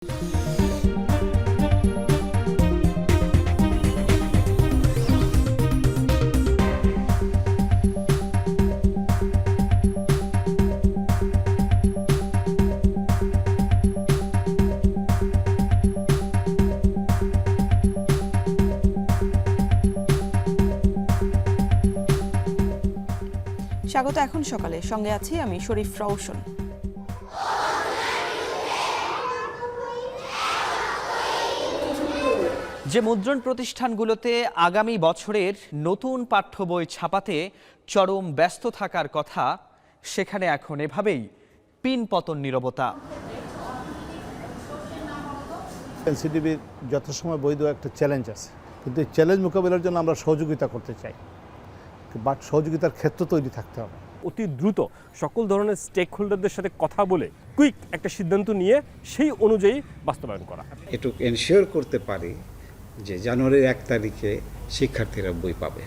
স্বাগত এখন সকালে, সঙ্গে আছি আমি শরীফ রওশন। যে মুদ্রণ প্রতিষ্ঠানগুলোতে আগামী বছরের নতুন পাঠ্য বই ছাপাতে চরম ব্যস্ত থাকার কথা, সেখানে এখন এভাবেই পিনপতন নীরবতা। এনসিটিবির যথাসময় বই দেওয়া একটা চ্যালেঞ্জ আছে, কিন্তু এই চ্যালেঞ্জ মোকাবিলার জন্য আমরা সহযোগিতা করতে চাই, বাট সহযোগিতার ক্ষেত্র তৈরি থাকতে হবে। অতি দ্রুত সকল ধরনের স্টেক হোল্ডারদের সাথে কথা বলে কুইক একটা সিদ্ধান্ত নিয়ে সেই অনুযায়ী বাস্তবায়ন করা। এটুকু এনশিওর করতে পারি যে জানুয়ারির 1 তারিখে শিক্ষার্থীরা বই পাবে।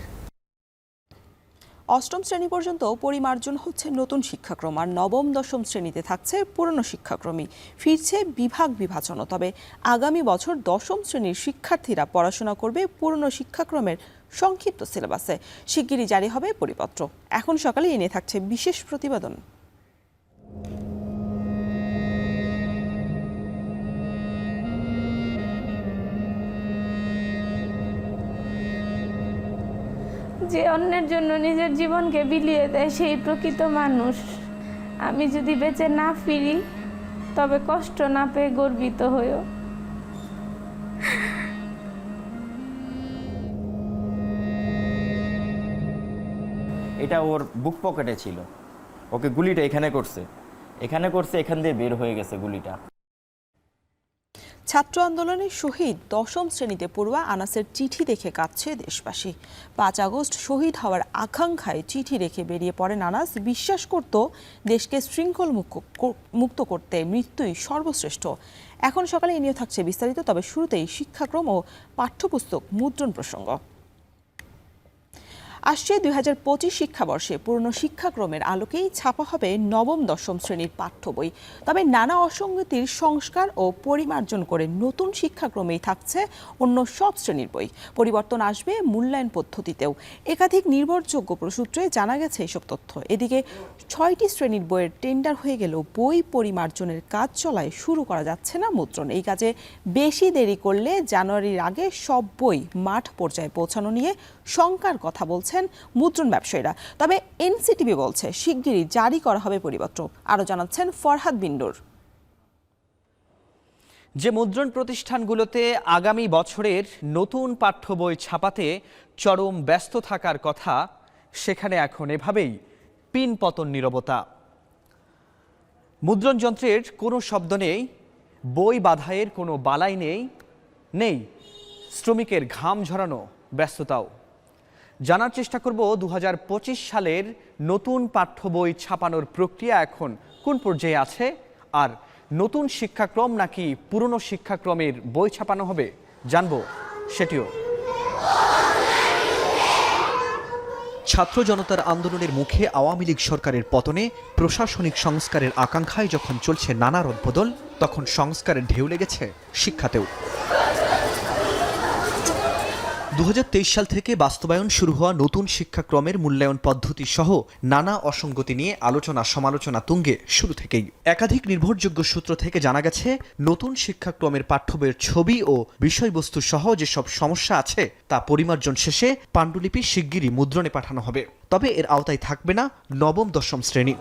অষ্টম শ্রেণী পর্যন্ত পরিমার্জন হচ্ছে নতুন শিক্ষাক্রম, আর নবম দশম শ্রেণীতে থাকছে পুরনো শিক্ষাক্রমই। ফিরছে বিভাগ বিভাজনও। তবে আগামী বছর দশম শ্রেণীর শিক্ষার্থীরা পড়াশোনা করবে পুরনো শিক্ষাক্রমের সংক্ষিপ্ত সিলেবাসে। শিগগিরই জারি হবে পরিপত্র। এখন সকালে এনে থাকছে বিশেষ প্রতিবেদন। যে অন্যের জন্য নিজের জীবনকে বিলিয়ে দেয় সেই প্রকৃত মানুষ। আমি যদি বেঁচে না ফিরি তবে কষ্ট না পেয়ে গর্বিত হয়েও। এটা ওর বুক পকেটে ছিল, ওকে গুলিটা এখানে করছে, এখান দিয়ে বের হয়ে গেছে গুলিটা। ছাত্র আন্দোলনের শহীদ দশম শ্রেণীতে পড়ুয়া আনাসের চিঠি দেখে কাঁদছে দেশবাসী। 5 আগস্ট শহীদ হওয়ার আকাঙ্ক্ষায় চিঠি রেখে বেরিয়ে পড়েন আনাস। বিশ্বাস করত দেশকে শৃঙ্খল মুক্ত করতে মৃত্যুই সর্বশ্রেষ্ঠ। এখন সকালে এ নিয়ে থাকছে বিস্তারিত। তবে শুরুতেই শিক্ষাক্রম ও পাঠ্যপুস্তক মুদ্রণ প্রসঙ্গ। আসছে 2025 শিক্ষাবর্ষে পুরনো শিক্ষাক্রমের আলোকেই ছাপা হবে নবম দশম শ্রেণীর পাঠ্য বই। তবে নানা অসঙ্গতির সংস্কার ও পরিমার্জন করে নতুন শিক্ষাক্রমেই থাকছে অন্য সব শ্রেণীর বই। পরিবর্তন আসবে মূল্যায়ন পদ্ধতিতেও। একাধিক নির্ভরযোগ্য সূত্রে জানা গেছে এসব তথ্য। এদিকে 6টি শ্রেণীর বইয়ের টেন্ডার হয়ে গেলেও বই পরিমার্জনের কাজ চলায় শুরু করা যাচ্ছে না মুদ্রণ। এই কাজে বেশি দেরি করলে জানুয়ারির আগে সব বই মাঠ পর্যায়ে পৌঁছানো নিয়ে শঙ্কার কথা বলছে মুদ্রণ ব্যবসায়ীরা। তবে এনসিটিবি বলছে শিগগিরই জারি করা হবে পরিপত্র। আরো জানাচ্ছেন ফরহাদ বিন্ডুর। যে মুদ্রণ প্রতিষ্ঠানগুলোতে আগামী বছরের নতুন পাঠ্য বই ছাপাতে চরম ব্যস্ত থাকার কথা, সেখানে এখন এভাবেই পিনপতন নীরবতা। মুদ্রণ যন্ত্রের কোনো শব্দ নেই, বই বাধাইয়ের কোনো বালাই নেই শ্রমিকের ঘাম ঝরানো ব্যস্ততাও। জানার চেষ্টা করব 2025 সালের নতুন পাঠ্য বই ছাপানোর প্রক্রিয়া এখন কোন পর্যায়ে আছে, আর নতুন শিক্ষাক্রম নাকি পুরনো শিক্ষাক্রমের বই ছাপানো হবে, জানবো সেটিও। ছাত্র জনতার আন্দোলনের মুখে আওয়ামী লীগ সরকারের পতনে প্রশাসনিক সংস্কারের আকাঙ্ক্ষায় যখন চলছে নানা রদবদল, তখন সংস্কারের ঢেউ লেগেছে শিক্ষাতেও। 2023 সাল থেকে বাস্তবায়ন শুরু হওয়া নতুন শিক্ষাক্রমের মূল্যায়ন পদ্ধতি সহ নানা অসঙ্গতি নিয়ে আলোচনা সমালোচনা তুঙ্গে শুরু থেকেই। একাধিক নির্ভরযোগ্য সূত্র থেকে জানা গেছে নতুন শিক্ষাক্রমের পাঠ্য বইয়ের ছবি ও বিষয়বস্তু সহ যেসব সমস্যা আছে তা পরিমার্জন শেষে পাণ্ডুলিপি শিগগিরই মুদ্রণে পাঠানো হবে। তবে এর আওতায় থাকবে না নবম দশম শ্রেণী।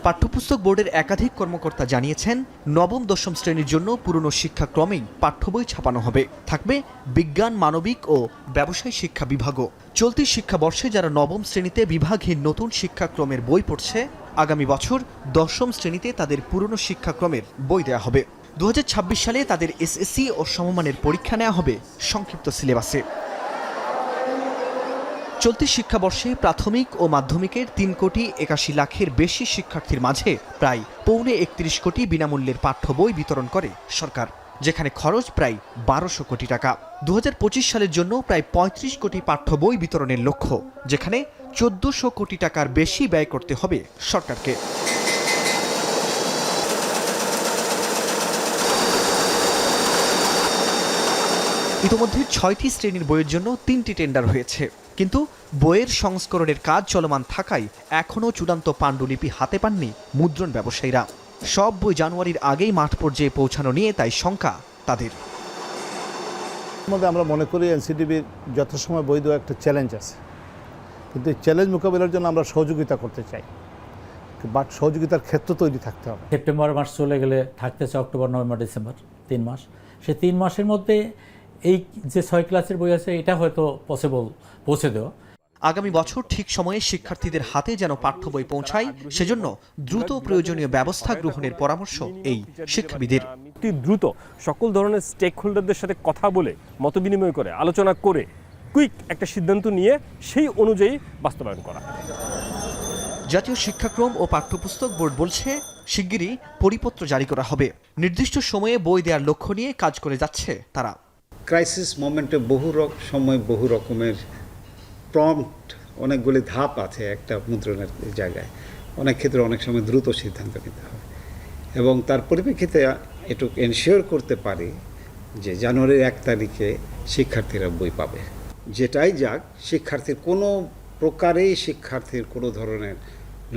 পাঠ্যপুস্তক বোর্ডের একাধিক কর্মকর্তা জানিয়েছেন, নবম দশম শ্রেণীর জন্য পুরনো শিক্ষাক্রমেই পাঠ্য বই ছাপানো হবে। থাকবে বিজ্ঞান, মানবিক ও ব্যবসায় শিক্ষা বিভাগও। চলতি শিক্ষাবর্ষে যারা নবম শ্রেণীতে বিভাগহীন নতুন শিক্ষাক্রমের বই পড়ছে, আগামী বছর দশম শ্রেণীতে তাদের পুরনো শিক্ষাক্রমের বই দেওয়া হবে। 2026 সালে তাদের এসএসসি ও সমমানের পরীক্ষা নেওয়া হবে সংক্ষিপ্ত সিলেবাসে। চলতি শিক্ষাবর্ষে প্রাথমিক ও মাধ্যমিকের 3,81 লাখের বেশি শিক্ষার্থীর মাঝে প্রায় 31 কোটি বিনামূল্যের পাঠ্য বই বিতরণ করে সরকার, যেখানে খরচ প্রায় 1200 কোটি টাকা। 2025 সালের জন্য প্রায় 35 কোটি পাঠ্য বই বিতরণের লক্ষ্য, যেখানে 1400 কোটি টাকার বেশি ব্যয় করতে হবে সরকারকে। ইতোমধ্যে 6টি শ্রেণীর বইয়ের জন্য 3টি টেন্ডার হয়েছে, কিন্তু বইয়ের সংস্করণের কাজ চলমান থাকায় এখনও চূড়ান্ত পাণ্ডুলিপি হাতে পাননি মুদ্রণ ব্যবসায়ীরা। সব বই জানুয়ারির আগেই মাঠ পর্যায়ে পৌঁছানো নিয়ে তাই শঙ্কা তাদের। মধ্যে আমরা মনে করি এনসিটিবির যথাসময় বই দেওয়া একটা চ্যালেঞ্জ আছে, কিন্তু এই চ্যালেঞ্জ মোকাবিলার জন্য আমরা সহযোগিতা করতে চাই, বাট সহযোগিতার ক্ষেত্র তৈরি থাকতে হবে। সেপ্টেম্বর মাস চলে গেলে থাকতেছে অক্টোবর, নভেম্বর, ডিসেম্বর, 3 মাস। সেই 3 মাসের মধ্যে এই যে 6 ক্লাসের বই আছে এটা হয়তো পসিবল পৌঁছে দেওয়া। আগামী বছর ঠিক সময়ে শিক্ষার্থীদের হাতে যেন পাঠ্য বই পৌঁছায়, সেজন্য দ্রুত প্রয়োজনীয় ব্যবস্থা গ্রহণের পরামর্শ এই শিক্ষাবিদের। অতি দ্রুত সকল ধরনের স্টেক হোল্ডারদের সাথে কথা বলে, মতবিনিময় করে, আলোচনা করে কুইক একটা সিদ্ধান্ত নিয়ে সেই অনুযায়ী বাস্তবায়ন করা। জাতীয় শিক্ষাক্রম ও পাঠ্যপুস্তক বোর্ড বলছে শিগগিরই পরিপত্র জারি করা হবে। নির্দিষ্ট সময়ে বই দেওয়ার লক্ষ্য নিয়ে কাজ করে যাচ্ছে তারা। ক্রাইসিস মোমেন্টে সময় বহু রকমের প্রম্পট, অনেকগুলি ধাপ আছে একটা মুদ্রণের জায়গায়। অনেক ক্ষেত্রে অনেক সময় দ্রুত সিদ্ধান্ত নিতে হয় এবং তার পরিপ্রেক্ষিতে এটুকু এনশিওর করতে পারি যে জানুয়ারির 1 তারিখে শিক্ষার্থীরা বই পাবে। যেটাই যাক, শিক্ষার্থীর কোনো প্রকারেই শিক্ষার্থীর কোনো ধরনের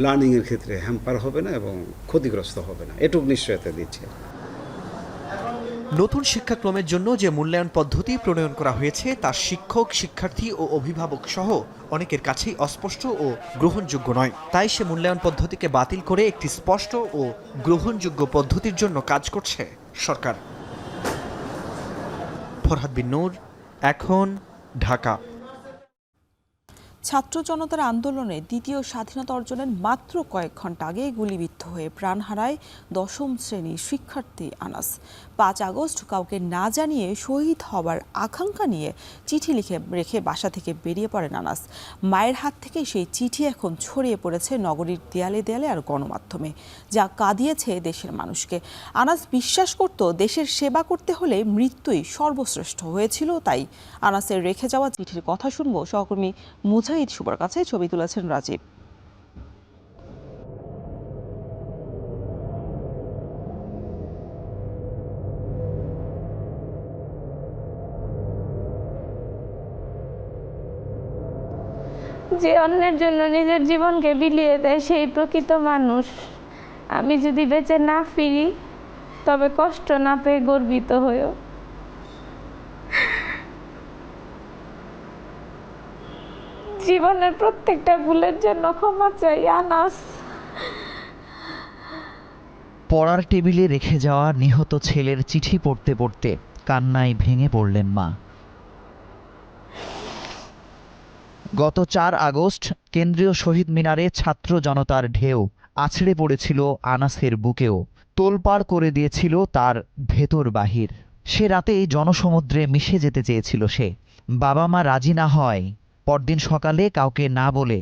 লার্নিংয়ের ক্ষেত্রে হ্যাম্পার হবে না এবং ক্ষতিগ্রস্ত হবে না, এটুকু নিশ্চয়তা দিচ্ছে। নতুন শিক্ষাক্রমের জন্য যে মূল্যায়ন পদ্ধতি প্রণয়ন করা হয়েছে তা শিক্ষক, শিক্ষার্থী ও অভিভাবক সহ অনেকের কাছেই অস্পষ্ট ও গ্রহণযোগ্য নয়। তাই সে মূল্যায়ন পদ্ধতিকে বাতিল করে একটি স্পষ্ট ও গ্রহণযোগ্য পদ্ধতির জন্য কাজ করছে সরকার। ফরহাদ বিন নূর, এখন, ঢাকা। ছাত্র জনতার আন্দোলনে দ্বিতীয় স্বাধীনতা অর্জনের মাত্র কয়েক ঘন্টা আগে গুলিবিদ্ধ হয়ে প্রাণ হারায় 10ম শ্রেণীর শিক্ষার্থী আনাস। 5 আগস্ট কাউকে না জানিয়ে শহীদ হবার আকাঙ্ক্ষা নিয়ে চিঠি রেখে বাসা থেকে বেরিয়ে পড়েন আনাস। মায়ের হাত থেকে সেই চিঠি এখন ছড়িয়ে পড়েছে নগরীর দেয়ালে দেয়ালে আর গণমাধ্যমে, যা কাঁদিয়েছে দেশের মানুষকে। আনাস বিশ্বাস করত দেশের সেবা করতে হলে মৃত্যুই সর্বশ্রেষ্ঠ হয়েছিল। তাই আনাসের রেখে যাওয়া চিঠির কথা শুনবো সহকর্মী মুজাহিদ শুভর কাছে। ছবি তুলেছেন রাজীব। যে অন্যের জন্য নিজের জীবনকে বিলিয়ে দেয় সেই প্রকৃত মানুষ। আমি যদি বেঁচে না ফিরি তবে কষ্ট না পেয়ে গর্বিত হয়েও। জীবনের প্রত্যেকটা ভুলের জন্য ক্ষমা চাই আনাস। পড়ার টেবিলে রেখে যাওয়া নিহত ছেলের চিঠি পড়তে পড়তে কান্নায় ভেঙে পড়লেন মা। গত 4 আগস্ট কেন্দ্রীয় শহীদ মিনারে ছাত্র জনতার ঢেউ আছড়ে পড়েছিল আনাসের বুকেও, তোলপাড় করে দিয়েছিল তার ভেতর বাহির। সে রাতে জনসমুদ্রে মিশে যেতে চেয়েছিল সে। বাবা মা রাজি না হয় পরদিন সকালে কাউকে না বলে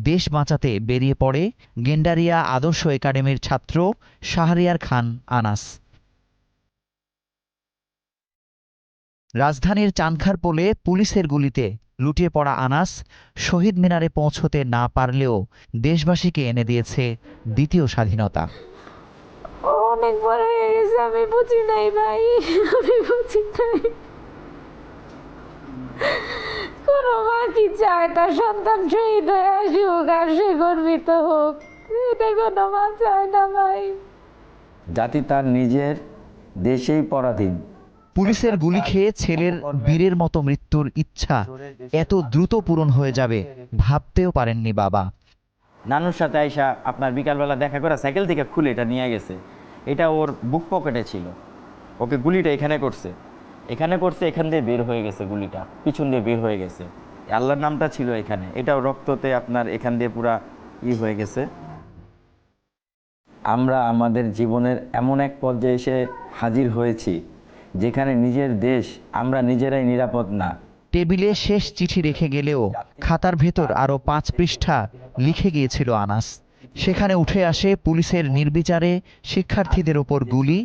দেশ বাঁচাতে বেরিয়ে পড়ে গেন্ডারিয়া আদর্শ একাডেমির ছাত্র শাহরিয়ার খান আনাস। রাজধানীর চানখারপোলে পুলিশের গুলিতে লুটিয়ে পড়া আনাস শহীদ মিনারে পৌঁছতে না পারলেও দেশবাসীকে এনে দিয়েছে দ্বিতীয় স্বাধীনতা। অনেক বড় হয়ে গেছে, আমি বুঝি নাই ভাই, আমি বুঝি নাই। কোনো মা কি চায় তার সন্তান শহীদ হয়ে আসুক আর সে গর্বিত হোক? এটা কোনো মা চায় না ভাই। জাতি তার নিজের দেশেই পরাধীন। পুলিশের গুলি খেয়ে ছেলের বীরের মতো মৃত্যুর ইচ্ছা এত দ্রুত পূরণ হয়ে যাবে ভাবতেও পারেননি বাবা। নানুর সাথে আইসা আপনার বিকালবেলা দেখা করে সাইকেল থেকে খুলে এটা নিয়ে গেছে। এটা ওর বুক পকেটে ছিল। ওকে গুলিটা এখানে করছে, এখান দিয়ে বের হয়ে গেছে, গুলিটা পিছন দিয়ে বের হয়ে গেছে। আল্লাহর নামটা ছিল এখানে, এটাও রক্ততে আপনার এখান দিয়ে পুরা হয়ে গেছে। আমরা আমাদের জীবনের এমন এক পর্যায়ে এসে হাজির হয়েছি যেখানে নিজের দেশ আমরা নিজেরাই নিরাপদ না। টেবিলে শেষ চিঠি রেখে গেলেও খাতার ভেতর আরো 5 পৃষ্ঠা লিখে গিয়েছিল আনাস। সেখানে উঠে আসে পুলিশের নির্বিচারে শিক্ষার্থীদের ওপর গুলি,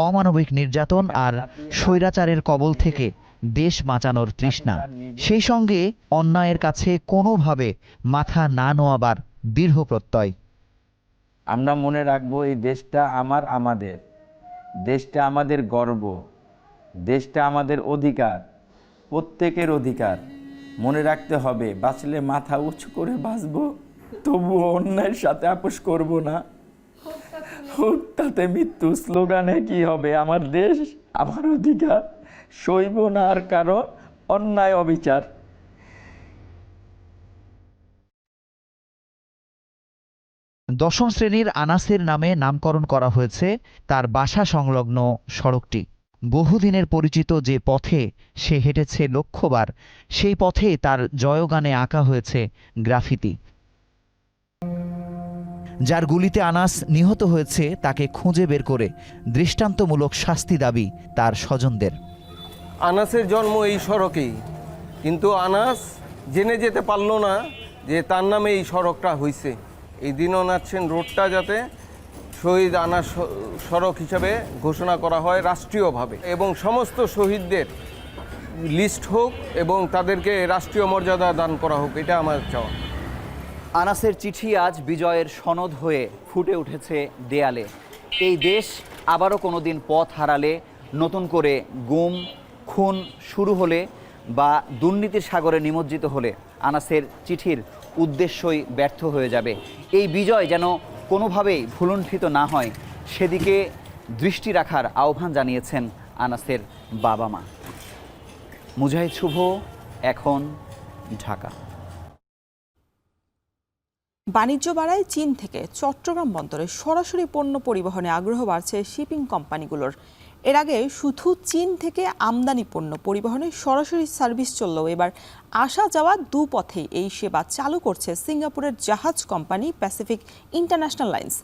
অমানবিক নির্যাতন আর স্বৈরাচারের কবল থেকে দেশ বাঁচানোর তৃষ্ণা। সেই সঙ্গে অন্যায়ের কাছে কোনোভাবে মাথা না নোয়াবার দৃঢ় প্রত্যয়। আমরা মনে রাখবো এই দেশটা আমাদের দেশটা আমাদের গর্ব, দেশটা আমাদের অধিকার, প্রত্যেকের অধিকার। মনে রাখতে হবে, বাঁচলে মাথা উঁচু করে বাঁচবো, তবুও অন্যায়ের সাথে আপোষ করব না। হোক তাতে মৃত্যু, স্লোগানে কি হবে? আমার দেশ, আমার অধিকার, সইব না আর কারো অন্যায় অবিচার। দশম শ্রেণীর আনাসের নামে নামকরণ করা হয়েছে তার বাসা সংলগ্ন সড়কটি। বহুদিনের পরিচিত যে পথে সে হেঁটেছে লক্ষবার, সেই পথে তার জয়গানে আঁকা হয়েছে গ্রাফিতি। যার গুলিতে আনাস নিহত হয়েছে তাকে খুঁজে বের করে দৃষ্টান্তমূলক শাস্তি দাবি তার স্বজনদের। আনাসের জন্ম এই সড়কেই, কিন্তু আনাস জেনে যেতে পারল না যে তার নামে এই সড়কটা হয়েছে। এই দীননাথ সেন রোডটা যাতে শহীদ আনাস সড়ক হিসাবে ঘোষণা করা হয় রাষ্ট্রীয়ভাবে, এবং সমস্ত শহীদদের লিস্ট হোক এবং তাদেরকে রাষ্ট্রীয় মর্যাদা দান করা হোক, এটা আমার চাওয়া। আনাসের চিঠি আজ বিজয়ের সনদ হয়ে ফুটে উঠেছে দেয়ালে। এই দেশ আবারও কোনোদিন পথ হারালে, নতুন করে গুম খুন শুরু হলে বা দুর্নীতির সাগরে নিমজ্জিত হলে আনাসের চিঠির উদ্দেশ্যই ব্যর্থ হয়ে যাবে। এই বিজয় যেন কোনোভাবেই ভুলুণ্ঠিত না হয়, সেদিকে দৃষ্টি রাখার আহ্বান জানিয়েছেন আনাসের বাবা মা। মুজাহিদ শুভ, এখন, ঢাকা। বাণিজ্য বাড়ায় চীন থেকে চট্টগ্রাম বন্দরে সরাসরি পণ্য পরিবহনে আগ্রহ বাড়ছে শিপিং কোম্পানিগুলোর। এর আগে শুধু চীন থেকে আমদানি পণ্য পরিবহনে সরাসরি সার্ভিস চললেও এবার আসা যাওয়া দুপথেই এই সেবা চালু করছে সিঙ্গাপুরের জাহাজ company Pacific International Lines.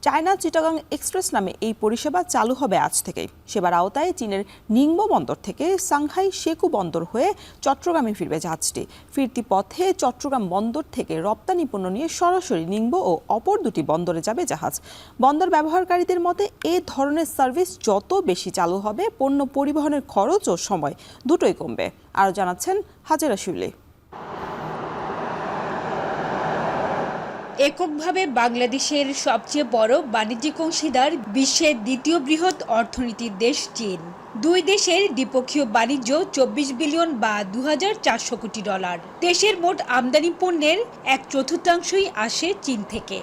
China Chittagong Express নামে এই পরিষেবা চালু হবে আজ থেকেই। সেবার আওতায় চীনের নিংবো বন্দর থেকে সাংহাই শেকু বন্দর হয়ে চট্টগ্রামে ফিরবে জাহাজটি। ফিরতি পথে চট্টগ্রাম বন্দর থেকে রপ্তানি পণ্য নিয়ে সরাসরি নিংবো ও অপর দুটি বন্দরে যাবে জাহাজ। বন্দর ব্যবহারকারীদের মতে এ ধরনের সার্ভিস যত বেশি চালু হবে, পণ্য পরিবহনের খরচ ও সময় দুটোই কমবে। আরও জানাচ্ছেন হাজেরা শিউলি। এককভাবে বাংলাদেশের সবচেয়ে বড় বাণিজ্যিক অংশীদার, বিশ্বের দ্বিতীয় বৃহৎ অর্থনীতির দেশ চীন। দুই দেশের দ্বিপক্ষীয় বাণিজ্য 24 বিলিয়ন বা $2,400 কোটি। দেশের মোট আমদানি পণ্যের 1/4 আসে চীন থেকে।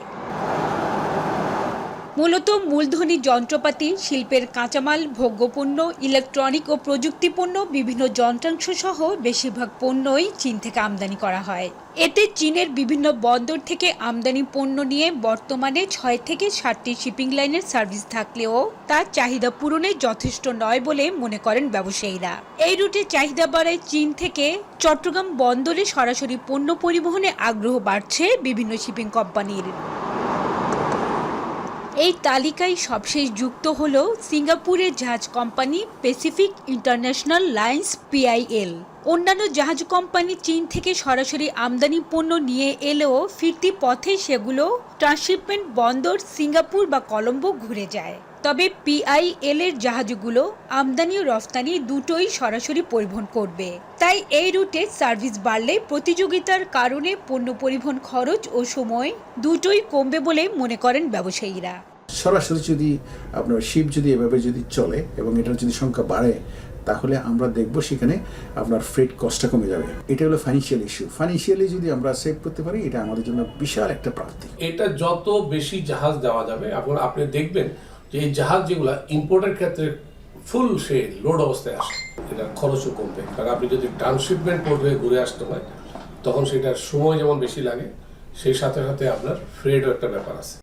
মূলত মূলধনী যন্ত্রপাতি, শিল্পের কাঁচামাল, ভোগ্যপণ্য, ইলেকট্রনিক ও প্রযুক্তি পণ্য, বিভিন্ন যন্ত্রাংশ সহ বেশিরভাগ পণ্যই চীন থেকে আমদানি করা হয়। এতে চীনের বিভিন্ন বন্দর থেকে আমদানি পণ্য নিয়ে বর্তমানে 6 থেকে 7টি শিপিং লাইনের সার্ভিস থাকলেও তার চাহিদা পূরণে যথেষ্ট নয় বলে মনে করেন ব্যবসায়ীরা। এই রুটে চাহিদা বাড়ায় চীন থেকে চট্টগ্রাম বন্দরে সরাসরি পণ্য পরিবহনে আগ্রহ বাড়ছে বিভিন্ন শিপিং কোম্পানির। এই তালিকায় সবশেষ যুক্ত হল সিঙ্গাপুরের জাহাজ company Pacific International Lines PIL। অন্যান্য জাহাজ কোম্পানি চীন থেকে সরাসরি আমদানি পণ্য নিয়ে এলেও ফিরতি পথে সেগুলো ট্রান্সশিপমেন্ট বন্দর সিঙ্গাপুর বা কলম্বো ঘুরে যায়। তবে PIL এর জাহাজগুলো আমদানি ও রফতানি দুটোই সরাসরি পরিবহন করবে। তাই এই রুটে সার্ভিস বাড়লে প্রতিযোগিতার কারণে পণ্য পরিবহন খরচ ও সময় দুটোই কমবে বলে মনে করেন ব্যবসায়ীরা। সরাসরি যদি আপনার শিপ যদি এভাবে যদি চলে এবং এটার যদি সংখ্যা বাড়ে, তাহলে আমরা দেখব সেখানে আপনার ফ্রেট কস্টটা কমে যাবে। এটা হলো ফাইন্যান্সিয়াল ইস্যু। ফাইন্যান্সিয়ালি যদি আমরা সেভ করতে পারি, এটা আমাদের জন্য বিশাল একটা প্রাপ্তি। এটা যত বেশি জাহাজ দেওয়া যাবে, এখন আপনি দেখবেন যে এই জাহাজ যেগুলো ইম্পোর্টের ক্ষেত্রে ফুল সে লোড অবস্থায় আসে, এটার খরচও কমবে। কারণ আপনি যদি ট্রান্সশিপমেন্ট পোর্ট হয়ে ঘুরে আসতে হয়, তখন সেটার সময় যেমন বেশি লাগে, সেই সাথে সাথে আপনার ফ্রেটও একটা ব্যাপার আছে।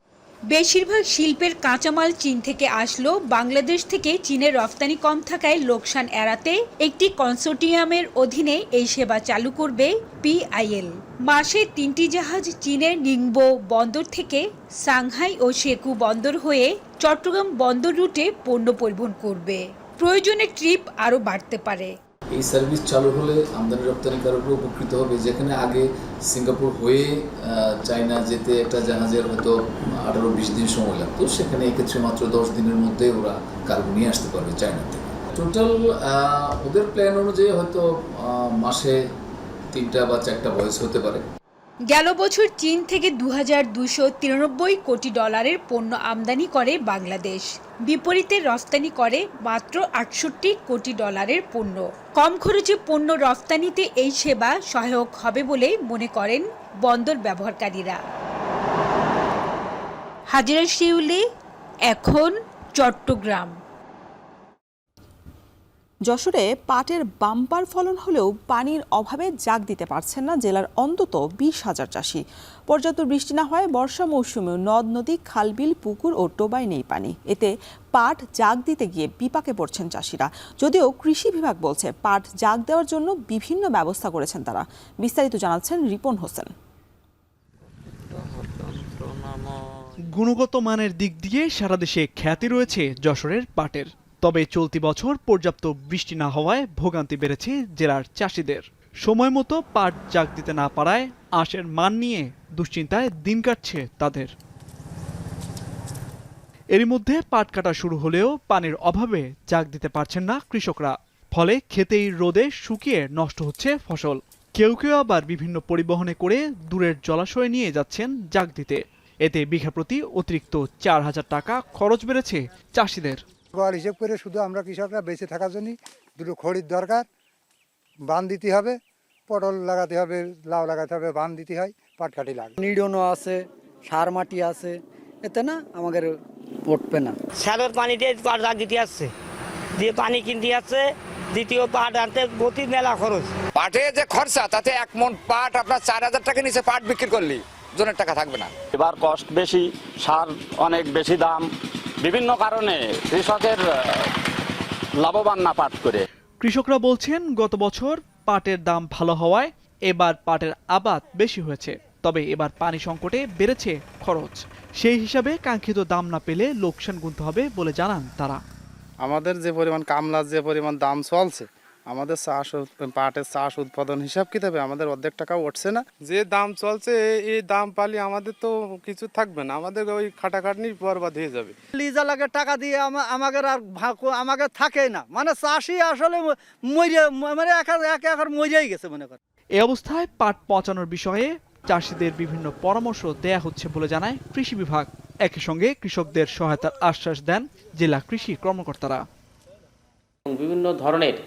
বেশিরভাগ শিল্পের কাঁচামাল চীন থেকে আসলেও বাংলাদেশ থেকে চীনের রফতানি কম থাকায় লোকসান এড়াতে একটি কনসোর্টিয়ামের অধীনে এই সেবা চালু করবে PIL। মাসে 3টি জাহাজ চীনের নিংবো বন্দর থেকে সাংহাই ও শেকু বন্দর হয়ে চট্টগ্রাম বন্দর রুটে পণ্য পরিবহন করবে। প্রয়োজনে ট্রিপ আরও বাড়তে পারে। এই সার্ভিস চালু হলে আমদানি রপ্তানিকারকরা উপকৃত হবে। যেখানে আগে সিঙ্গাপুর হয়ে চায়না যেতে একটা জাহাজের হয়তো 18-20 দিন সময় লাগতো, সেখানে এক্ষেত্রে মাত্র 10 দিনের মধ্যে ওরা কার্গো নিয়ে আসতে পারবে চায়না থেকে। টোটাল ওদের প্ল্যান অনুযায়ী হয়তো মাসে 3টা বা 4টা ভয়েস হতে পারে। গেল বছর চীন থেকে 2293 কোটি ডলারের পণ্য আমদানি করে বাংলাদেশ, বিপরীতে রপ্তানি করে মাত্র 68 কোটি ডলারের পণ্য। কম খরচে পণ্য রপ্তানিতে এই সেবা সহায়ক হবে বলে মনে করেন বন্দর ব্যবহারকারীরা। হাজিরা শিউলি, এখন চট্টগ্রাম। যশোরে পাটের বাম্পার ফলন হলেও পানির অভাবে জাগ দিতে পারছেন না জেলার অন্তত 20,000 চাষি। পর্যাপ্ত বৃষ্টি না হয় বর্ষা মৌসুমেও নদ নদী, খালবিল, পুকুর ও ডোবায় নেই পানি। এতে পাট জাগ দিতে গিয়ে বিপাকে পড়ছেন চাষিরা। যদিও কৃষি বিভাগ বলছে পাট জাগ দেওয়ার জন্য বিভিন্ন ব্যবস্থা করেছেন তারা। বিস্তারিত জানাচ্ছেন রিপন হোসেন। গুণগত মানের দিক দিয়ে সারা দেশে খ্যাতি রয়েছে যশোরের পাটের। তবে চলতি বছর পর্যাপ্ত বৃষ্টি না হওয়ায় ভোগান্তি বেড়েছে জেলার চাষিদের। সময় মতো পাট জাগ দিতে না পারায় আঁশের মান নিয়ে দুশ্চিন্তায় দিন কাটছে তাদের। এরই মধ্যে পাট কাটা শুরু হলেও পানির অভাবে জাগ দিতে পারছেন না কৃষকরা। ফলে খেতেই রোদে শুকিয়ে নষ্ট হচ্ছে ফসল। কেউ কেউ আবার বিভিন্ন পরিবহনে করে দূরের জলাশয়ে নিয়ে যাচ্ছেন জাগ দিতে। এতে বিঘা প্রতি অতিরিক্ত 4,000 টাকা খরচ বেড়েছে চাষিদের। গড় হিসেব করে শুধু আমরা কৃষকরা বেঁচে থাকার জন্য দুটো খড়ির দরকার, বান দিতে হবে, পটল লাগাতে হবে, লাউ লাগাতে হবে, বান দিতে হয়, পাটকাঠি লাগে। নিডনও আছে, সার মাটি আছে, এতে না আমাদের পড়বে না। স্যালোর পানি দিয়ে পাট জাগ দিতে আসছে, দিয়ে পানি কিনতে আসছে, দ্বিতীয় পাট আনতে প্রতি মেলা খরচ। পাটে যে খরচা তাতে 1 মণ পাট আপনার 4,000 টাকা নিচে পাট বিক্রি করলি জনের টাকা থাকবে না। এবার কষ্ট বেশি, সার অনেক বেশি দাম, বিভিন্ন কারণে কৃষকের লাভবান না পাট করে। কৃষকরা বলছেন গত বছর পাটের দাম ভালো হওয়ায় এবার পাটের আবাদ বেশি হয়েছে। তবে এবার পানি সংকটে বেড়েছে খরচ। সেই হিসাবে কাঙ্ক্ষিত দাম না পেলে লোকসান গুনতে হবে বলে জানান তারা। আমাদের যে পরিমাণ কামলার যে পরিমাণ দাম চলছে, আমাদের পাটের চাষ উৎপাদন হিসাব কিতাবে আমাদের অর্ধেক টাকা উঠছে না। যে দাম চলছে এই দাম পালি আমাদের তো কিছু থাকবে না, আমাদের ওই খাটাখাটনি বরবাদ হয়ে যাবে। লিজা লাগে টাকা দিয়ে আমাদের আর আমাদের থাকে না, মানে চাষি আসলে মানে এক একর মরেই গেছে মনে করে। এই অবস্থায় পাট পচানোর বিষয়ে চাষিদের বিভিন্ন পরামর্শ দেয়া হচ্ছে বলে জানায় কৃষি বিভাগ। একই সঙ্গে কৃষকদের সহায়তার আশ্বাস দেন জেলা কৃষি কর্মকর্তারা। বিভিন্ন ধরনের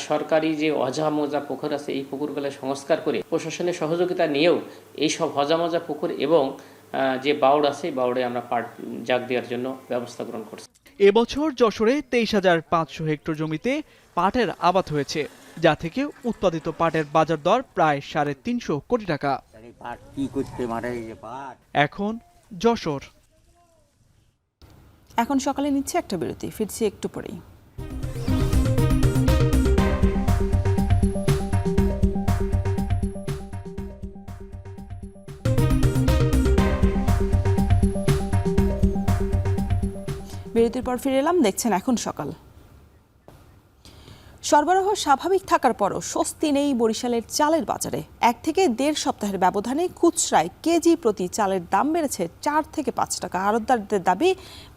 সরকারি যে অজা মজা পুকুর আছে, এই পুকুরগুলো সংস্কার করে প্রশাসনের সহযোগিতা নিয়েও এই সব হজা মজা পুকুর এবং যে বাউড় আছে, বাউড়ে আমরা পাট জাগ দেওয়ার জন্য ব্যবস্থা গ্রহণ করছি। এবছর যশোরে 23,500 হেক্টর জমিতে পাটের আবাদ হয়েছে, যা থেকে উৎপাদিত পাটের বাজার দর প্রায় 350 কোটি টাকা। এখন যশোর। এখন সকালে নিচ্ছে একটা বিরতি, ফিরছি একটু পরেই। বিরতির পর ফিরে এলাম, দেখছেন এখন সকাল। সরবরাহ স্বাভাবিক থাকার পরও স্বস্তি নেই বরিশালের চালের বাজারে। 1 থেকে 1.5 সপ্তাহের ব্যবধানে খুচরায় কেজি প্রতি চালের দাম বেড়েছে 4 থেকে 5 টাকা। আড়তদারদের দাবি,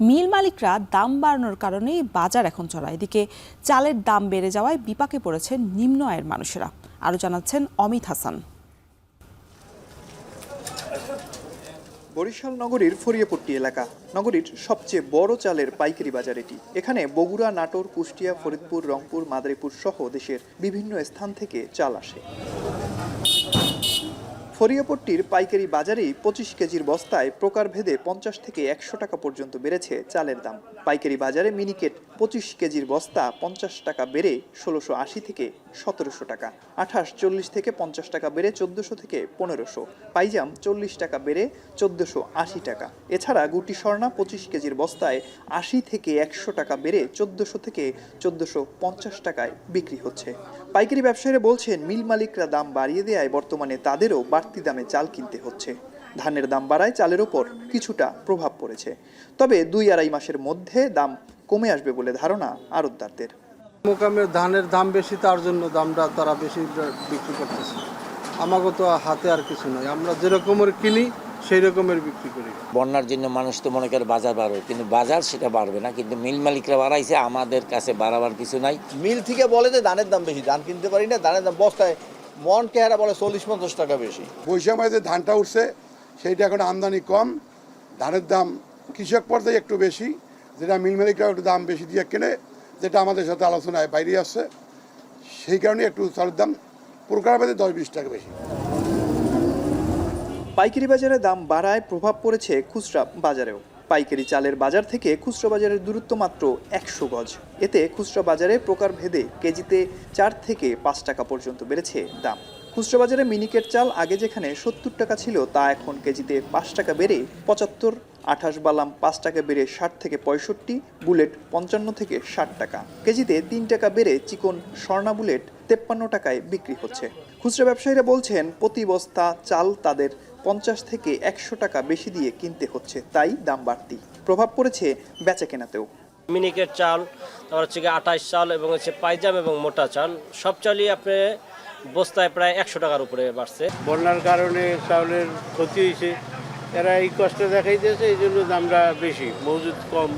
মিল মালিকরা দাম বাড়ানোর কারণেই বাজার এখন চড়া। এদিকে চালের দাম বেড়ে যাওয়ায় বিপাকে পড়েছেন নিম্ন আয়ের মানুষেরা। আরও জানাচ্ছেন অমিত হাসান। বরিশাল নগরীর ফরিয়াপট্টি এলাকা নগরীর সবচেয়ে বড় চালের পাইকারি বাজার এটি। এখানে বগুড়া, নাটোর, কুষ্টিয়া, ফরিদপুর, রংপুর, মাদারীপুর সহ দেশের বিভিন্ন স্থান থেকে চাল আসে। ফরিয়াপট্টির পাইকারি বাজারেই 25 কেজির বস্তায় প্রকারভেদে 50 থেকে 100 টাকা পর্যন্ত বেড়েছে চালের দাম। পাইকারি বাজারে মিনিকেট 25 কেজির বস্তা 50 টাকা বেড়ে 1680 থেকে 1700 টাকা, আঠাশ 40 থেকে 50 টাকা বেড়ে 1400 থেকে 1500, পাইজাম 40 টাকা বেড়ে 1480 টাকা। এছাড়া গুটি স্বর্ণা 25 কেজির বস্তায় 80 থেকে 100 টাকা বেড়ে 1400 থেকে 1450 টাকায় বিক্রি হচ্ছে। পাইকারি ব্যবসায়ীরা বলছেন, মিল মালিকরা দাম বাড়িয়ে দেওয়ায় বর্তমানে তাদেরও বাড়তি দামে চাল কিনতে হচ্ছে। ধানের দাম বাড়ায় চালের ওপর কিছুটা প্রভাব পড়েছে, তবে 2-2.5 মাসের মধ্যে দাম কমে আসবে বলে ধারণা আড়তদারদের। মোকামে ধানের দাম বেশি, তার জন্য দামটা তারা বেশি বিক্রি করতেছে। আমাকে তো হাতে আর কিছু নয়, আমরা যেরকমের কিনি সেই রকমের বিক্রি করি। বন্যার জন্য মানুষ তো মনে করে বাজার বাড়বে, কিন্তু বাজার সেটা বাড়বে না, কিন্তু মিল মালিকরা বাড়াইছে, আমাদের কাছে বাড়াবার কিছু নাই। মিল থেকে বলে যে ধানের দাম বেশি, ধান কিনতে পারি না, ধানের দাম বস্তায় মন কেহারা বলে 40-50 টাকা বেশি। বৈশাখে যে ধানটা উঠছে সেইটা এখন আমদানি কম, ধানের দাম কৃষক পর্যায়ে একটু বেশি, যেটা মিল মালিকরা একটু দাম বেশি দিয়ে কেনে, যেটা আমাদের সাথে আলোচনায় বাইরে আসছে, সেই কারণে একটু চালের দাম প্রকার ভেদে 10-20 টাকা বেশি। পাইকারি বাজারে দাম বাড়ায় প্রভাব পড়েছে খুচরা বাজারেও। পাইকারি চালের বাজার থেকে খুচরা বাজারের দূরত্ব মাত্র 100 গজ। এতে খুচরা বাজারে প্রকারভেদে কেজিতে 4 থেকে 5 টাকা পর্যন্ত বেড়েছে দাম। খুচরা বাজারে মিনিকেট চাল আগে যেখানে 70 টাকা ছিল তা এখন কেজিতে 5 টাকা বেড়ে 75, 28 বালাম 5 টাকা বেড়ে 60 থেকে 65, বুলেট 55 থেকে 60 টাকা। কেজিতে 3 টাকা বেড়ে চিকন স্বর্ণা বুলেট 53 টাকায় বিক্রি হচ্ছে। খুচরা ব্যবসায়ীরা বলছেন প্রতি বস্তা চাল তাদের 50 থেকে 100 টাকা বেশি দিয়ে কিনতে হচ্ছে, তাই দাম বাড়তি প্রভাব পড়েছে বেচা কেনাতেও। মিনিকেট চাল, তারপর হচ্ছে 28 চাল এবং হচ্ছে পাইজাম এবং মোটা চাল, সব চালই আপনি বস্তায় প্রায় 100 টাকার উপরে বাড়ছে। বন্যার কারণে চাউলের ক্ষতি হয়েছে, এরা এই কষ্ট দেখাই দিয়েছে, এই জন্য দামটা বেশি, মজুদ কম।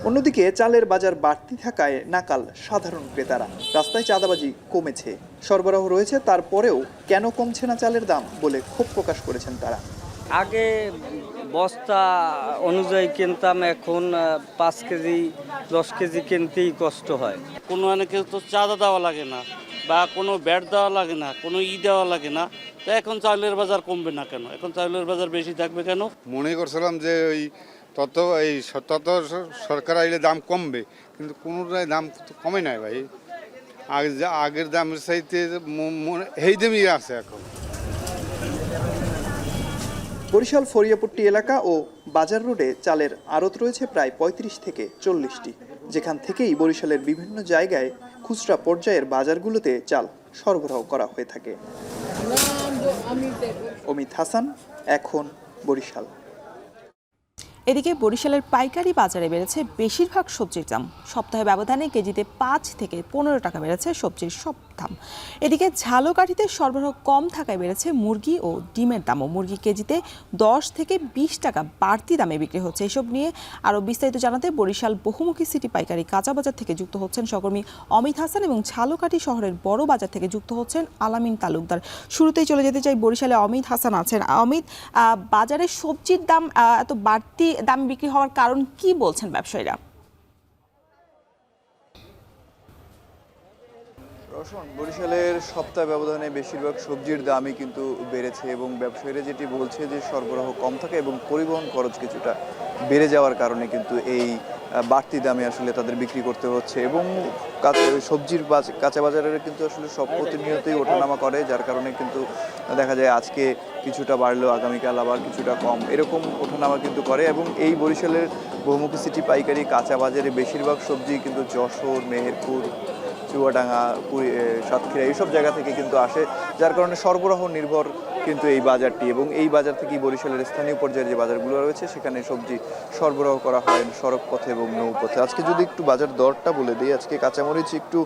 অন্যদিকে চালের বাজার বাড়তি থাকায় নাকাল সাধারণ ক্রেতারা। রাস্তায় চাঁদাবাজি কমেছে, সরবরাহ রয়েছে, তারপরেও কেন কমছে না চালের দাম বলে ক্ষোভ প্রকাশ করেছেন তারা। আগে বস্তা অনুযায়ী কিনতাম, এখন 5 কেজি 10 কেজি কিনতেই কষ্ট হয়। কোনো অনেকে তো চাঁদা দেওয়া লাগে না বা কোনো ব্যাট দেওয়া লাগে না, কোনো দেওয়া লাগে না, তো এখন চাউলের বাজার কমবে না কেন? এখন চাউলের বাজার বেশি থাকবে কেন? মনে করছিলাম যে ওই তত সরকার আইলে দাম কমবে, কিন্তু কোনোটাই দাম কমে নাই ভাই। আগের দামের চাইতে এই দামই আছে এখন। বরিশাল ফরিয়াপট্টি এলাকা ও বাজার রোডে চালের আড়ত রয়েছে প্রায় 35 থেকে 40টি, যেখান থেকেই বরিশালের বিভিন্ন জায়গায় খুচরা পর্যায়ের বাজারগুলোতে চাল সরবরাহ করা হয়ে থাকে। অমিত হাসান, এখন বরিশাল। এদিকে বরিশালের পাইকারি বাজারে বেড়েছে বেশিরভাগ সবজির দাম। সপ্তাহে ব্যবধানে কেজিতে 5 থেকে 15 টাকা বেড়েছে সবজির সব দাম। এদিকে ঝালকাঠিতে সরবরাহ কম থাকায় বেড়েছে মুরগি ও ডিমের দামও। মুরগি কেজিতে 10 থেকে 20 টাকা বাড়তি দামে বিক্রি হচ্ছে। এসব নিয়ে আরও বিস্তারিত জানাতে বরিশাল বহুমুখী সিটি পাইকারি কাঁচা বাজার থেকে যুক্ত হচ্ছেন সহকর্মী অমিত হাসান এবং ঝালকাঠি শহরের বড় বাজার থেকে যুক্ত হচ্ছেন আলামিন তালুকদার। শুরুতেই চলে যেতে চাই, বরিশালে অমিত হাসান আছেন। অমিত, বাজারে সবজির দাম এত বাড়তি দাম বিক্রি হওয়ার কারণ কি বলছেন ব্যবসায়ীরা? বরিশালের সপ্তাহ ব্যবধানে বেশিরভাগ সবজির দামই কিন্তু বেড়েছে এবং ব্যবসায়ীরা যেটি বলছে যে সরবরাহ কম থাকে এবং পরিবহন খরচ কিছুটা বেড়ে যাওয়ার কারণে কিন্তু এই বাড়তি দামে আসলে তাদের বিক্রি করতে হচ্ছে এবং সবজির কাঁচা বাজারের কিন্তু আসলে সব প্রতিনিয়তই ওঠানামা করে, যার কারণে কিন্তু দেখা যায় আজকে কিছুটা বাড়লেও আগামীকাল আবার কিছুটা কম, এরকম ওঠানামা কিন্তু করে। এবং এই বরিশালের বহুমুখী সিটি পাইকারি কাঁচা বাজারে বেশিরভাগ সবজি কিন্তু যশোর, মেহেরপুর, চুয়াডাঙ্গা, সাতক্ষীরা এইসব জায়গা থেকে কিন্তু আসে, যার কারণে সরবরাহ নির্ভর কিন্তু এই বাজারটি। এবং এই বাজার থেকেই বরিশালের স্থানীয় পর্যায়ে যে বাজারগুলো রয়েছে সেখানে সবজি সরবরাহ করা হয় সড়ক পথে এবং নৌপথে। আজকে যদি একটু বাজার দরটা বলে দিই, আজকে কাঁচামরিচ একটু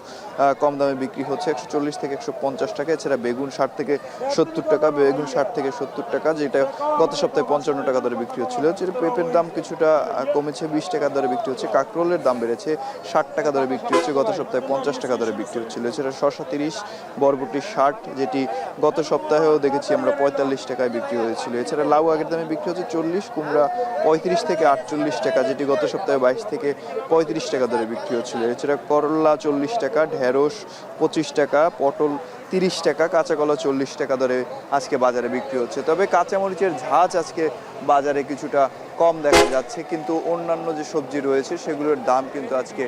কম দামে বিক্রি হচ্ছে 140 থেকে 150 টাকা। এছাড়া বেগুন 60 থেকে 70 টাকা, বেগুন 60 থেকে 70 টাকা, যেটা গত সপ্তাহে 55 টাকা দরে বিক্রি হচ্ছিল। পেঁপের দাম কিছুটা কমেছে, 20 টাকা দরে বিক্রি হচ্ছে। কাঁকরোলের দাম বেড়েছে, 60 টাকা দরে বিক্রি হচ্ছে, গত সপ্তাহে 50 টাকা দরে বিক্রি হচ্ছিল। এছাড়া শসা 30, বরবটি 60, যেটি গত সপ্তাহেও দেখেছি আমরা 45 টাকায় বিক্রি হয়েছিল। এছাড়া লাউ আগের দামে বিক্রি হচ্ছে 40, কুমড়া 35 থেকে 48 টাকা, যেটি গত সপ্তাহে 22 থেকে 35 টাকা দরে বিক্রি হচ্ছিল। এছাড়া করলা 40 টাকা, ঢেঁড়স 25 টাকা, পটল 30 টাকা, কাঁচা কলা 40 টাকা দরে আজকে বাজারে বিক্রি হচ্ছে। তবে কাঁচামরিচের ঝাঁজ আজকে বাজারে কিছুটা কম দেখা যাচ্ছে, কিন্তু অন্যান্য যে সবজি রয়েছে সেগুলোর দাম কিন্তু আজকে